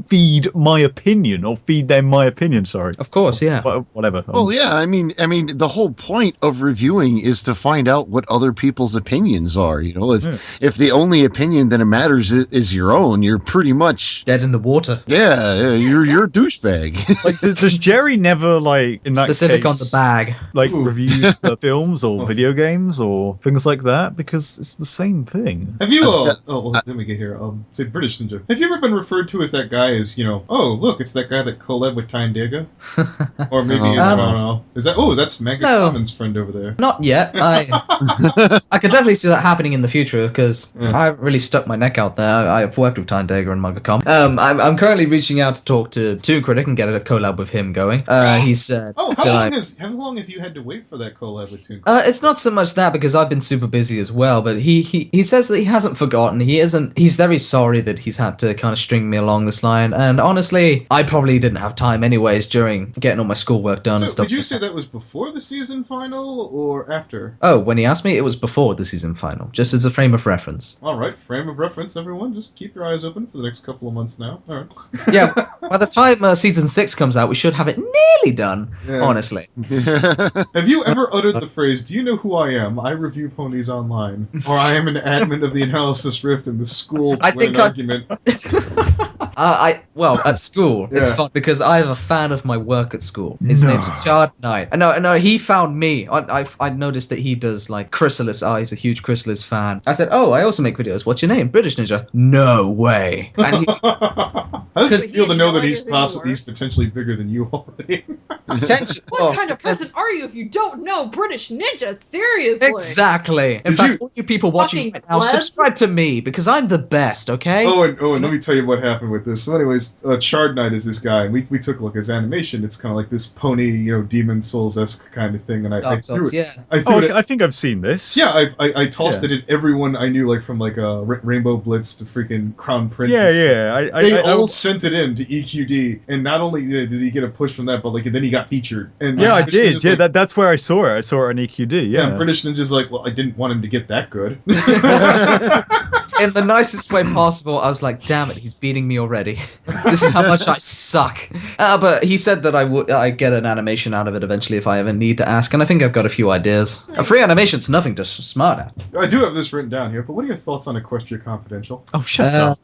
feed my opinion or feed them my opinion. Sorry, Of course, yeah. whatever. Well, yeah, I mean, the whole point of reviewing is to find out what other people's opinions are. You know, if the only opinion that matters is your own, you're pretty much Dead in the water. you're a douchebag. Like, does Jerry never like in that Specific on the case, bag. like Ooh. reviews for films or video games or things like that? Because it's the same thing. Have you, let me get here. Say British Ninja. Have you ever been referred to as that guy as, oh, look, it's that guy that collab with Tyandaga? Or maybe it's, I don't know. That's Maggot No. Common's friend over there. Not yet. I could definitely see that happening in the future because Yeah. I haven't really stuck my neck out there. I've worked with Tyandaga and Owen Come. I'm currently reaching out to talk to Toon Critic and get a collab with him going. He said, Oh, that how long have you had to wait for that collab with Toon? it's not so much that because I've been super busy as well, but he says that he hasn't forgotten. He's very sorry that he's had to kind of string me along this line. And honestly, I probably didn't have time anyways during getting all my schoolwork done and So, stuff. did you like say that. that was before the season final or after? Oh, when he asked me, it was before the season final, just as a frame of reference. All right, frame of reference, everyone. Just keep your eyes open for the next couple of months now. All right. Yeah, by the time season 6 comes out, we should have it nearly done, Yeah. honestly. Have you ever uttered the phrase, "Do you know who I am? I review ponies online," or "I am an admin of the Analysis Rift in the school I to win think an I- argument"? Well, at school, it's Yeah. fun because I have a fan of my work at school. His name's Chard Knight. No, he found me. I noticed that he does like Chrysalis. He's a huge Chrysalis fan. I said, oh, I also make videos. What's your name? British Ninja. No way. And he, How does Because it feel to he know has that no he's idea who you possibly are. he's potentially bigger than you already? potentially. What kind of person are you if you don't know British Ninja? Seriously. Exactly. In Did fact, you- all you people watching Fucking right now, Les? subscribe to me because I'm the best. Okay. Owen, let me tell you what happened with this. So anyways, Chard Knight is this guy, and we took a look at his animation. It's kind of like this pony, Demon Souls-esque kind of thing, and I Dark threw Souls, it. yeah. I threw Oh, it I think I've seen this. Yeah, I tossed it at everyone I knew, like from like Rainbow Blitz to freaking Crown Prince. Yeah, and stuff. yeah. They I all sent it in to EQD, and not only did he get a push from that, but like then he got featured. And yeah, I British did. Ninja's Yeah, like, that's where I saw it. I saw it on EQD. yeah. Yeah. And British Ninja's like, well, I didn't want him to get that good. In the nicest way possible, I was like, damn it, he's beating me already. This is how much I suck. But he said that I get an animation out of it eventually if I ever need to ask, and I think I've got a few ideas. A free animation's nothing to smart at. I do have this written down here, but what are your thoughts on Equestria Confidential? Oh, shut up.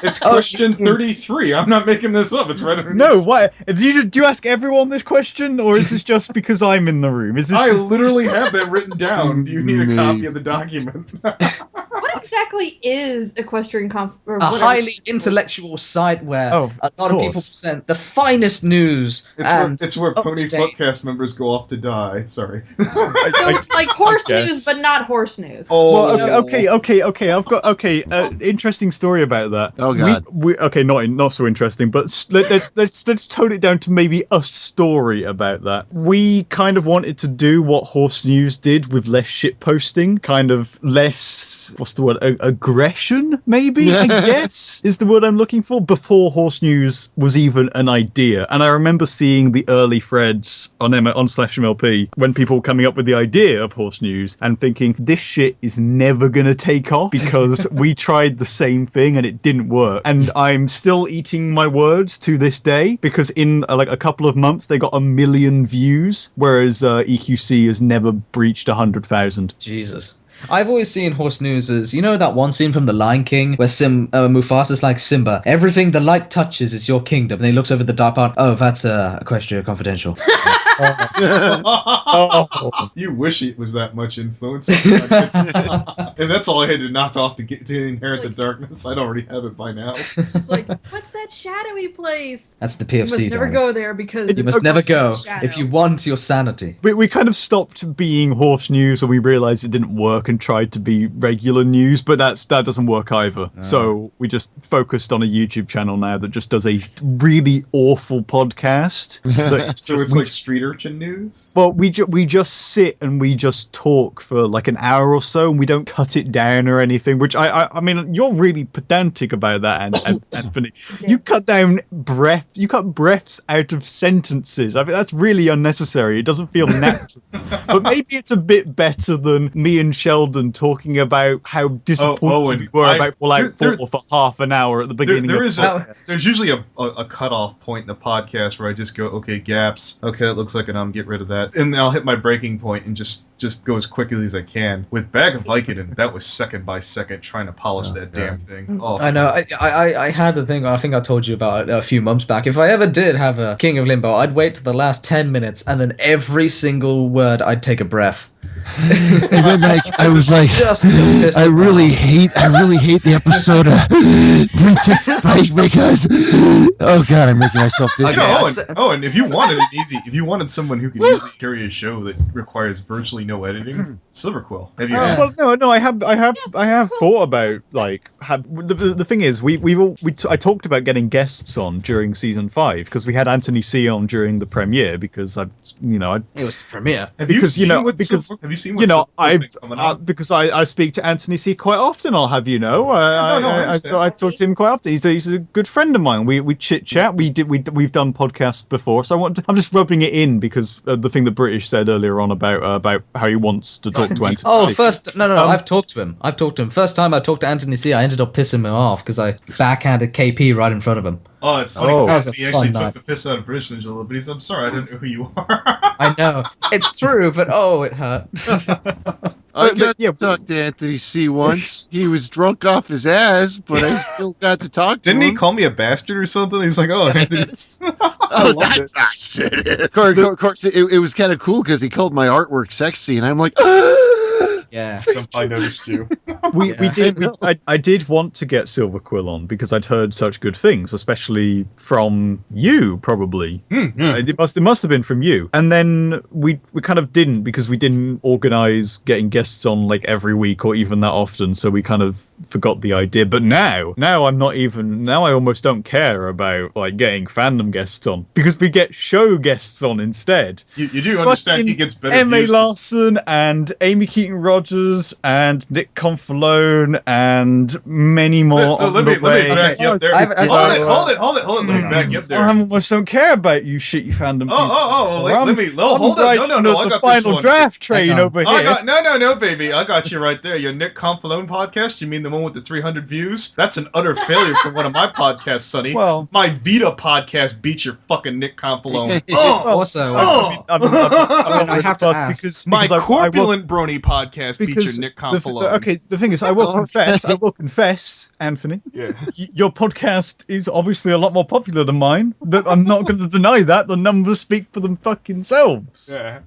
It's question 33. I'm not making this up. It's right underneath. No, why? Do you ask everyone this question, or is this just because I'm in the room? Is this? I literally have that written down. Do you need a copy of the document? What exactly is Equestrian a highly intellectual site where a lot of people present the finest news. It's where Pony Podcast members go off to die. Sorry. So it's like horse news, but not horse news. Oh, well, okay. I've got interesting story about that. Oh God. Not so interesting, but let's tone it down to maybe a story about that. We kind of wanted to do what horse news did with less shit posting, kind of less, what's the word, aggression, maybe, I guess, is the word I'm looking for, before horse news was even an idea. And I remember seeing the early threads on /MLP when people were coming up with the idea of horse news and thinking, this shit is never gonna take off because we tried the same thing and it didn't work. And I'm still eating my words to this day because in like a couple of months they got 1 million views, whereas EQC has never breached 100,000. Jesus. I've always seen horse news as, you know that one scene from The Lion King where Mufasa's like, Simba, everything the light touches is your kingdom. And he looks over the dark part, oh, that's Equestria Confidential. You wish it was that much influence. If that's all I had to knock off to inherit the darkness, I'd already have it by now. It's just like, what's that shadowy place? That's the PFC. You must never go there because you must never go if you want your sanity. We kind of stopped being horse news and we realized it didn't work and tried to be regular news, but that doesn't work either. So we just focused on a YouTube channel now that just does a really awful podcast. So it's like street urchin news? Well, we just sit and we just talk for like an hour or so and we don't cut it down or anything, which I mean, you're really pedantic about that, Anthony. Yeah. You cut down you cut breaths out of sentences. I mean, that's really unnecessary. It doesn't feel natural. But maybe it's a bit better than me and Sheldon talking about how disappointed we were about Fallout 4 for half an hour at the beginning. There's usually a cutoff point in the podcast where I just go, okay, gaps. Okay, that looks like an get rid of that. And then I'll hit my breaking point and just go as quickly as I can. With Abagofvikoden, that was second by second trying to polish that damn thing. Oh, I know. I had a thing, I think I told you about it a few months back. If I ever did have a King of Limbo, I'd wait to the last 10 minutes and then every single word I'd take a breath. And then I was like, I really hate the episode of Princess Spike because I'm making myself dizzy. Owen, if you wanted someone who can easily carry a show that requires virtually no editing, Silverquill. Have you? Well, no, I have thought about the thing is I talked about getting guests on during season 5 because we had Antony C on during the premiere because it was the premiere. Have you seen because I speak to Antony C quite often. I'll have you know. I talk to him quite often. He's a good friend of mine. We chit chat. We've done podcasts before, so I'm just rubbing it in because the thing that British said earlier on about how he wants to talk to Antony C. I've talked to him. First time I talked to Antony C, I ended up pissing him off because I backhanded KP right in front of him. Oh, it's funny because he actually took the piss out of British Ninja a little bit. He's, I'm sorry, I don't know who you are. I know. It's true, but it hurt. I got to talk to Antony C once. He was drunk off his ass, but I still got to talk to him. Didn't he call me a bastard or something? He's like, oh, Anthony. That bastard. Of course, it was kind of cool because he called my artwork sexy, and I'm like, yeah. I noticed you. I did want to get Silverquill on because I'd heard such good things, especially from you, probably. It must have been from you. And then we kind of didn't because we didn't organize getting guests on like every week or even that often, so we kind of forgot the idea. But now I almost don't care about like getting fandom guests on because we get show guests on instead. You do understand he gets better M.A. views. Larson and Amy Keaton-Rogers and Nick Confalone and many more. Let me back you up there. Hold it. Let me back you up there. I almost don't care about you shitty fandom. Hold on. No, I got the final this draft train over here. No, baby. I got you right there. Your Nick Confalone podcast? You mean the one with the 300 views? That's an utter failure for one of my podcasts, Sonny. Well, my Vita podcast beats your fucking Nick Confalone. Also, I have to ask. My corpulent Brony podcast podcast feature Nick Confalone. Okay, the thing is, I will confess, Anthony. Yeah. Your podcast is obviously a lot more popular than mine. But I'm not going to deny that. The numbers speak for them fucking selves. Yeah.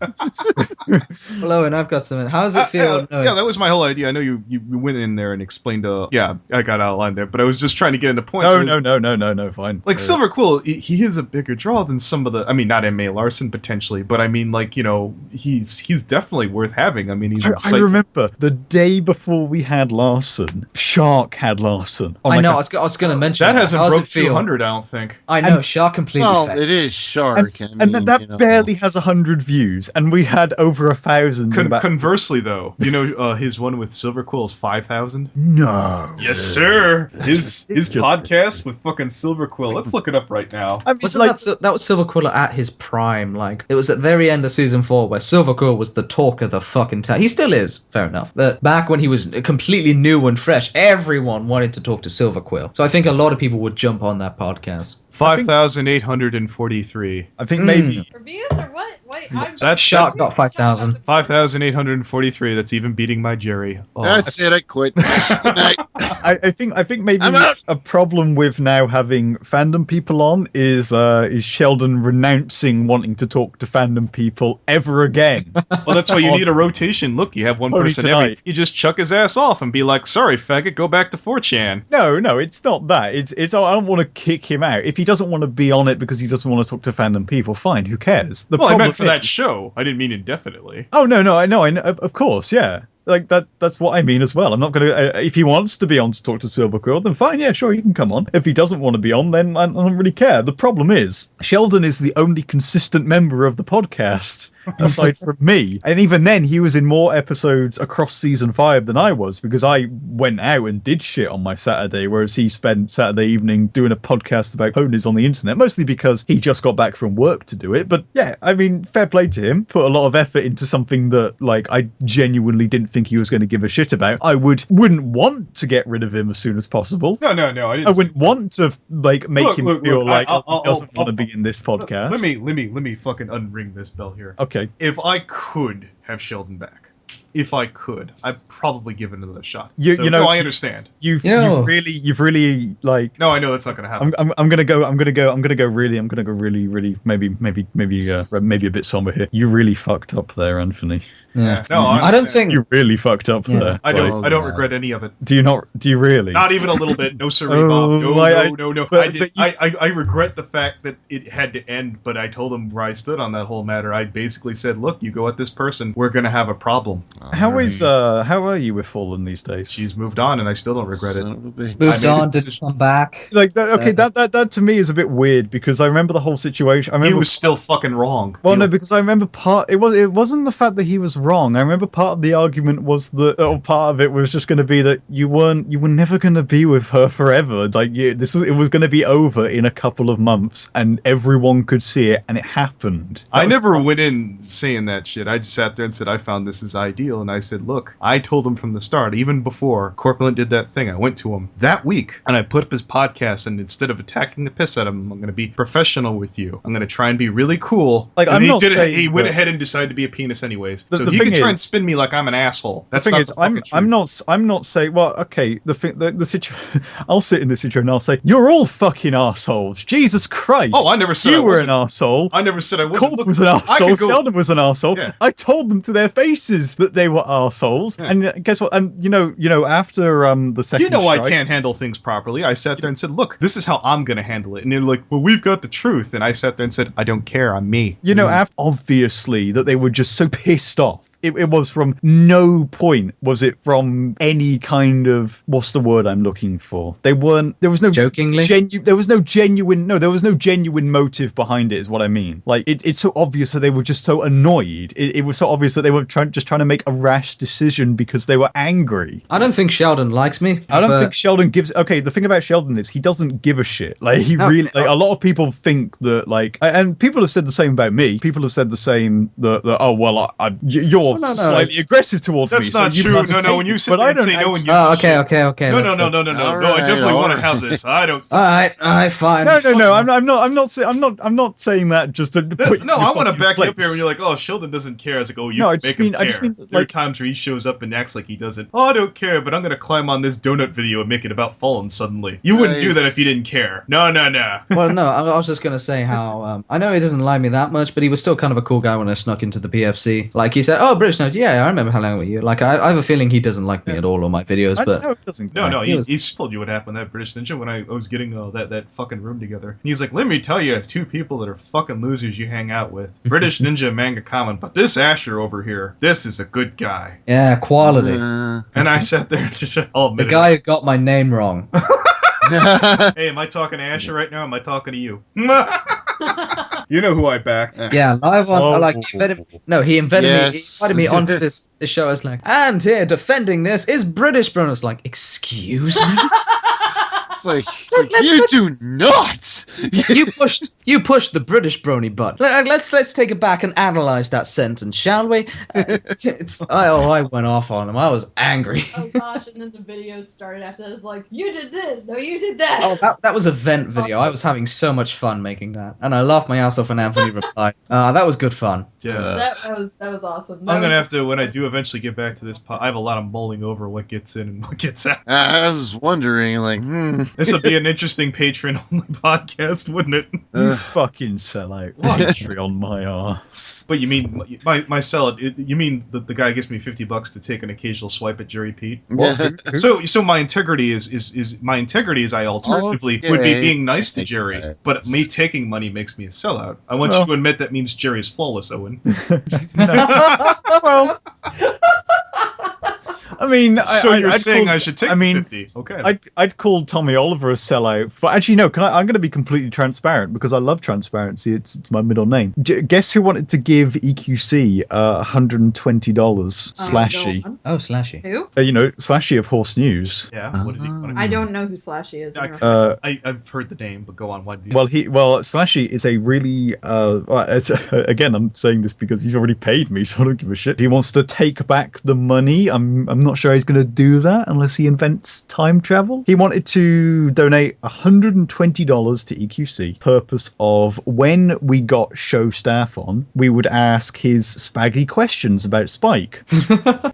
Hello, and I've got something. How does it feel? Yeah, that was my whole idea. I know you went in there and explained. Yeah, I got outlined there, but I was just trying to get into points. No, fine. Like Silver Quill, he is a bigger draw than some of the. I mean, not M.A. Larson potentially, but I mean, like, you know, he's definitely worth having. I mean, I remember the day before we had Larson, Shark had Larson. Oh I know. I was going to mention that hasn't broke feel? 200. I don't think. I know. Shark completely. Well, failed. it is Shark. And that barely has 100 views, and we had over 1,000. Conversely, though, you know, his one with Silver Quill is 5,000. No. Yes, sir. His podcast with fucking Silver Quill. Let's look it up right now. I mean, Wasn't that was Silver Quill at his prime? Like, it was at the very end of season 4 where Silver Quill was the talk of the fucking town. He still is, fair enough. But back when he was completely new and fresh, everyone wanted to talk to Silver Quill. So I think a lot of people would jump on that podcast. 5,843. I think maybe. Reviews or what? Wait, That's Shark got 5,000. 5,843. That's even beating my Jerry. Oh. That's it. I quit. I think maybe I'm out. a problem with now having fandom people on is Sheldon renouncing wanting to talk to fandom people ever again. Well, that's why you need a rotation. Look, you have one Only person tonight. every. You just chuck his ass off and be like, "Sorry, faggot, go back to 4chan." No, it's not that. It's I don't want to kick him out. If he doesn't want to be on it because he doesn't want to talk to fandom people, fine, who cares? Well, I meant for that show. I didn't mean indefinitely. Oh no, I know, of course, yeah. Like that's what I mean as well. I'm not gonna if he wants to be on to talk to Silver Quill, then fine, yeah, sure, he can come on. If he doesn't want to be on, then I don't really care. The problem is Sheldon is the only consistent member of the podcast aside from me, and even then he was in more episodes across season 5 than I was, because I went out and did shit on my Saturday, whereas he spent Saturday evening doing a podcast about ponies on the internet, mostly because he just got back from work to do it. But yeah, I mean, fair play to him. Put a lot of effort into something that, like, I genuinely didn't think he was going to give a shit about. I wouldn't want to get rid of him as soon as possible. No, I didn't. I wouldn't want to make him feel like he doesn't want to be in this podcast. Let me fucking unring this bell here. Okay. If I could have Sheldon back, if I could, I'd probably give it another shot. You know, I understand. You've really like. No, I know that's not going to happen. I'm gonna go really, maybe a bit somber here. You really fucked up there, Anthony. Yeah. No, I don't think You really fucked up there. I don't God. regret any of it. Do you really? Not even a little bit. No, sir, Oh, Bob. No. but I regret the fact that it had to end, but I told him where I stood on that whole matter. I basically said, look, you go at this person, we're going to have a problem. how are you with Fallen these days? She's moved on, and I still don't regret it. Son of a bitch. moved I made on, a didn't decision. come back. Like that, okay, that to me is a bit weird, because I remember the whole situation. I He remember was still fucking wrong. Well, no, because I remember it wasn't the fact that he was wrong. I remember part of the argument was that, or part of it was just going to be that you were never going to be with her forever. Like it was going to be over in a couple of months, and everyone could see it, and it happened. I never went in saying that shit. I just sat there and said, I found this is ideal. And I said, look, I told him from the start, even before Corpulent did that thing, I went to him that week and I put up his podcast, and instead of attacking the piss out of him, I'm going to be professional with you. I'm going to try and be really cool. Like, and I'm he not did it. saying He went that- ahead and decided to be a penis anyways. The So thing he could try and is- spin me like I'm an asshole. That's The thing not is, the fucking truth. I'm not saying. Well, okay. The situation. I'll sit in this situation and I'll say, you're all fucking assholes. Jesus Christ. Oh, I never said I you were wasn't. an arsehole. I never said I wasn't. Corp Look, was an I arsehole. could go- Sheldon was an arsehole. Yeah. I told them to their faces that they were arseholes. Yeah. And guess what? And you know, after the second, You know strike, I can't handle things properly. I sat there and said, look, this is how I'm going to handle it. And they're like, well, we've got the truth. And I sat there and said, I don't care. I'm me. You know, obviously that they were just so pissed off. It was from no point was it from any kind of, what's the word I'm looking for? There was no Jokingly? there was no genuine motive behind it, is what I mean. Like it's so obvious that they were just so annoyed. It was so obvious that they were trying to make a rash decision because they were angry. I don't think Sheldon likes me. I don't but think Sheldon gives. Okay, the thing about Sheldon is he doesn't give a shit. Like he really. Like, a lot of people think that, like, and people have said the same about me. People have said the same that oh well, you're or No, slightly it's- aggressive towards me. That's so not you true. must No, when take you it. sit But there I and don't say no one actually- uses Oh, okay, shit. okay. No, let's- no, let's- no. I definitely want to have this. I don't. All right, fine. No. I'm not saying that just to put. No, you I want to fucking back you up place. here when you're like, oh, Sheldon doesn't care. I was like, oh, you No, I make just him mean- care. I just mean, There are like- times where he shows up and acts like he doesn't. Oh, I don't care, but I'm gonna climb on this donut video and make it about Fallen suddenly. You wouldn't do that if you didn't care. No. Well, no, I was just gonna say how I know he doesn't like me that much, but he was still kind of a cool guy when I snuck into the PFC. Like he said, "Oh, British Note, yeah, I remember hanging out with you." Like I have a feeling he doesn't like me at all on my videos, I but know it doesn't. No, he was- he told you what happened that British Ninja when I was getting that fucking room together. He's like, let me tell you, two people that are fucking losers you hang out with. British Ninja and Manga Common, but this Asher over here, this is a good guy. yeah, quality. And I sat there and just, I'll The admit it. guy who got my name wrong. Hey, am I talking to Asher right now? Or am I talking to you? You know who I back. Yeah, live on. Oh. Like, he invited me. He Yes. invited me onto this show. I was like, and here defending this is British Bruno. I was like, excuse me. It's like you do not. You pushed the British Brony butt. Let's take it back and analyze that sentence, shall we? I went off on him. I was angry. Oh gosh, and then the videos started after that. It's like, you did this, no, you did that. Oh, that was a vent video. I was having so much fun making that, and I laughed my ass off when Anthony replied. That was good fun. Yeah. That was awesome. I'm gonna have to, when I do eventually get back to this I have a lot of mulling over what gets in and what gets out. I was wondering, like, This would be an interesting Patreon-only podcast, wouldn't it? You fucking sell out. Patreon on my arse. But you mean, my sell it, you mean the guy gives me $50 to take an occasional swipe at Jerry Pete? So my integrity is my integrity is I alternatively would be being nice to Jerry, but me taking money makes me a sellout. I want you to admit that means Jerry is flawless, Owen. Well, I mean, So you're I'd saying call- I should take I mean, 50? Okay. I'd call Tommy Oliver a sellout. But actually, no. I'm going to be completely transparent because I love transparency. It's my middle name. Guess who wanted to give EQC $120? Slashy. Oh, Slashy. Who? Slashy of Horse News. Yeah. What did he? I don't know who Slashy is. I've heard the name, but go on. Why? Slashy is a really again, I'm saying this because he's already paid me, so I don't give a shit. He wants to take back the money. I'm not sure he's going to do that unless he invents time travel. He wanted to donate $120 to EQC. Purpose of when we got show staff on, we would ask his spaggy questions about Spike.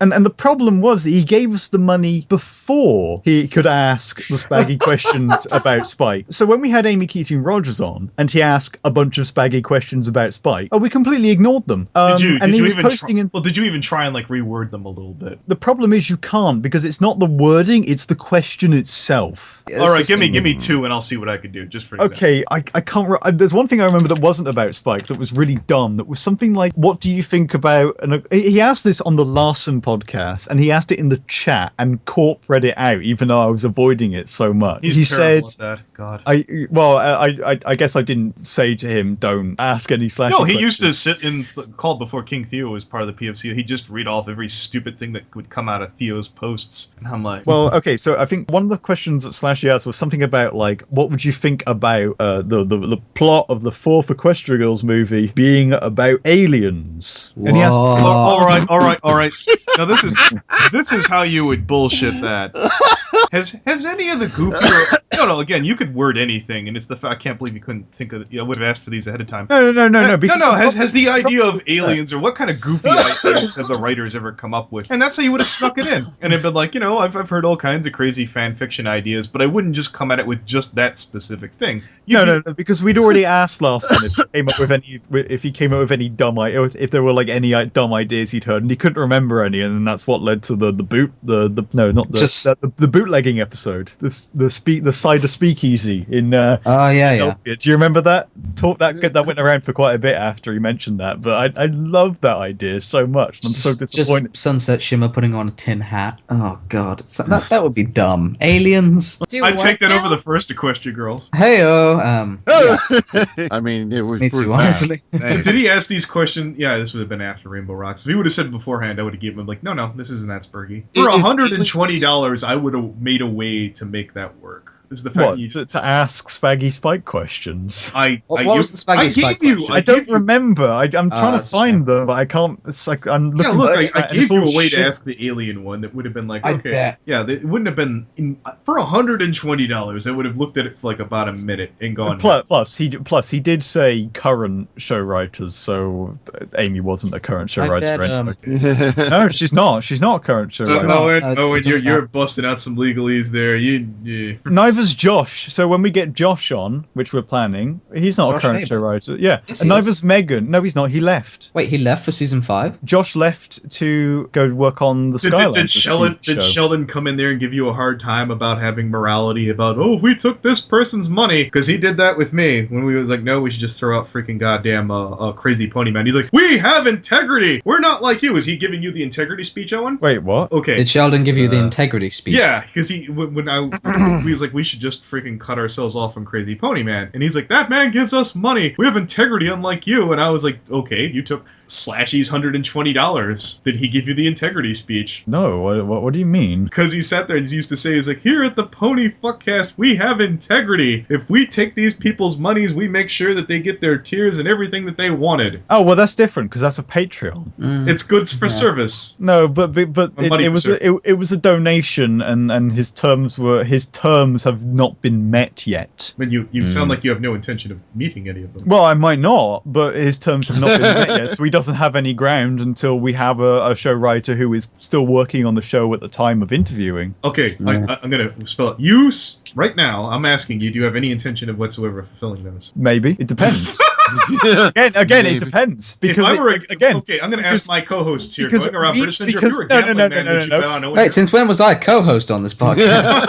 and the problem was that he gave us the money before he could ask the spaggy questions about Spike. So when we had Amy Keating-Rogers on and he asked a bunch of spaggy questions about Spike, we completely ignored them. Did you even try and like reword them a little bit? The problem is you can't because it's not the wording, it's the question itself. All right, give me two, and I'll see what I can do. Just for example. Okay, I can't. There's one thing I remember that wasn't about Spike that was really dumb. That was something like, "What do you think about?" And he asked this on the Larson podcast, and he asked it in the chat, and Corp read it out, even though I was avoiding it so much. He's he terrible said, at that. God. I guess I didn't say to him, "Don't ask any Slashy." No, he questions." used to sit in called before King Theo was part of the PFC. He'd just read off every stupid thing that would come out of Theo's posts, and I'm like, Well, okay, so I think one of the questions that Slashy asked was something about like, what would you think about the plot of the fourth Equestria Girls movie being about aliens? And he asked, all right. Now this is how you would bullshit that. Has any of the goofier? No. Again, you could word anything, and it's the fact I can't believe you couldn't think of. I would have asked for these ahead of time. No. Because Has the idea of aliens or what kind of goofy ideas have the writers ever come up with? And that's how you would have snuck it in. And it'd been like, I've heard all kinds of crazy fan fiction ideas, but I wouldn't just come at it with just that specific thing. No, because we'd already asked Larson if he came up with any dumb ideas, if there were like any dumb ideas he'd heard, and he couldn't remember any, and that's what led to the bootlegging episode, the side of Speakeasy in. Yeah. Do you remember that talk that went around for quite a bit after he mentioned that? But I love that idea so much. And I'm so disappointed. Just Sunset Shimmer putting on a tin hat. Oh god, that would be dumb. Aliens. I'd take that over the first Equestria Girls. Heyo. I mean, it was. Me too, honestly. Did he ask these questions? Yeah, this would have been after Rainbow Rocks. If he would have said beforehand, I would have given him like, no, this isn't that Spurgy. For $120, I would have made a way to make that work. is the fact What? you To ask Spaggy Spike questions? What was the Spaggy Spike question? I don't remember. I'm trying to that's a find shame. them, but I can't. It's like I'm Yeah, looking. look, for I that, and gave it's you all a way shit. to ask the alien one that would have been like, I okay, bet. yeah, it wouldn't have been for $120. I would have looked at it for like about a minute and gone. Plus, he did say current show writers, so Amy wasn't a current show I writer. bet, Anyway. No, she's not. She's not a current show writer. Owen, No, Owen, it doesn't you're matter. busting out some legalese there. Yeah. Neither's Josh. So when we get Josh on, which we're planning, he's not Josh a current Haber. show writer. Yeah, Yes, and he neither's Megan. No, he's not. He left. Wait, he left for season 5? Josh left to go work on the Skyline. Did Sheldon come in there and give you a hard time about having morality? About we took this person's money because he did that with me when we was like, no, we should just throw out freaking goddamn crazy pony man. He's like, we have integrity. We're not like you. Is he giving you the integrity speech, Owen? Wait, what? Okay. Did Sheldon give you the integrity speech? Yeah, because he we was like, we should just freaking cut ourselves off from Crazy Pony Man, and he's like, that man gives us money. We have integrity, unlike you. And I was like, okay, you took Slashy's $120. Did he give you the integrity speech? No, what do you mean? Because he sat there and he used to say, he's like, here at the Pony Fuckcast, we have integrity. If we take these people's monies, we make sure that they get their tiers and everything that they wanted. Oh, well, that's different because that's a Patreon. It's goods for service. No, but Money it for was service. it was a donation, and his terms have not been met yet. I mean, you sound like you have no intention of meeting any of them. Well, I might not, but his terms have not been met yet, so he doesn't have any ground until we have a show writer who is still working on the show at the time of interviewing. Okay, I'm gonna spell it. Right now, I'm asking you, do you have any intention of whatsoever fulfilling those? Maybe it depends. Again, Maybe. it depends If because I were again. okay, I'm gonna ask my co-hosts here. because Going around we- British Ninja, if because- you were a no, gambling man, no, would you no. bet on Owen? Wait, since when was I co-host on this podcast?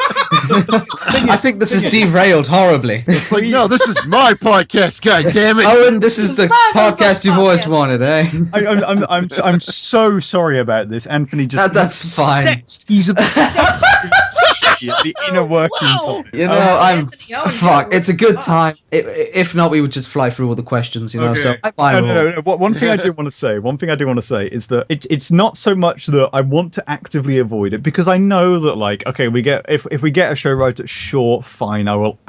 I think this is derailed horribly. It's like, no, this is my podcast. God damn it! Owen, this is the My podcast you've always podcast. wanted, eh? I'm so sorry about this. Anthony just That's fine. obsessed. He's obsessed with the inner workings of it. You know, Anthony Owen, fuck. yeah, It's a good time. If not, we would just fly through all the questions, you know. So Okay. I'm fine with all. No. One thing I do want to say is that it's not so much that I want to actively avoid it, because I know that, like, okay, if we get a show writer, sure, fine, I will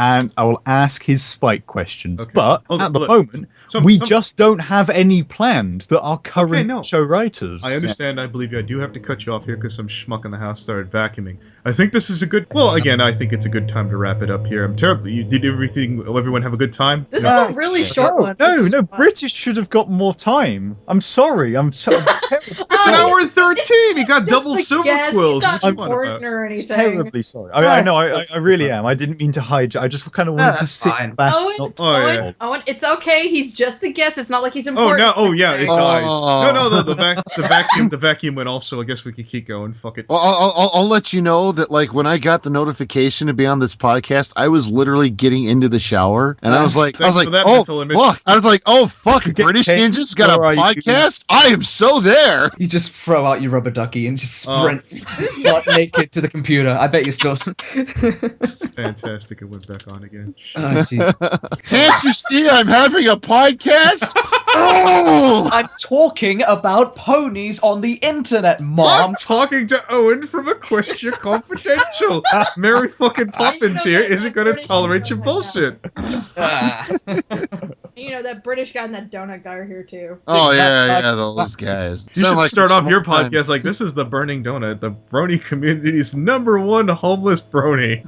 ask his spike questions. Okay. But Oh, at the look, moment, we just don't have any planned that are current no. show writers. I understand. I believe you. I do have to cut you off here because some schmuck in the house started vacuuming. I think this is a good. Well, again, I think it's a good time to wrap it up here. I'm terrible. You did everything. Everyone have a good time. This No. is a really short one. No, This is no, fun. British should have got more time. I'm sorry. I'm so It's an Oh, hour and 13. He got Just double the silver guess. quills. He's What not you want important about? or anything. terribly sorry. I know. I really am. I didn't mean to hide. I just kind of wanted to that's sit fine. back. Owen, not Oh, Owen, yeah. Owen, it's okay. He's just a guess. It's not like he's Oh important. no! Oh yeah, it Oh. dies. No, the vacuum went also. I guess we could keep going. Fuck it. Well, I'll let you know that, like, when I got the notification to be on this podcast, I was literally getting into the shower, and I was like, Thanks for that oh mental image. fuck! I was like, oh fuck! Get British changed, Ninja's got a or are you- podcast. I am so there. You just throw out your rubber ducky and just Oh. sprint butt naked to the computer. I bet you're still. Fantastic! It went back on again. Oh, jeez. Can't you see I'm having a podcast? Oh! I'm talking about ponies on the internet, Mom. I'm talking to Owen from Equestria Confidential. Mary fucking Poppins here isn't going to tolerate your bullshit. Ah. You know, that British guy and that donut guy are here too. Oh yeah, those guys. You Sound should like start off your someone- podcast like, this is the Burning Donut, the brony community's #1 homeless brony.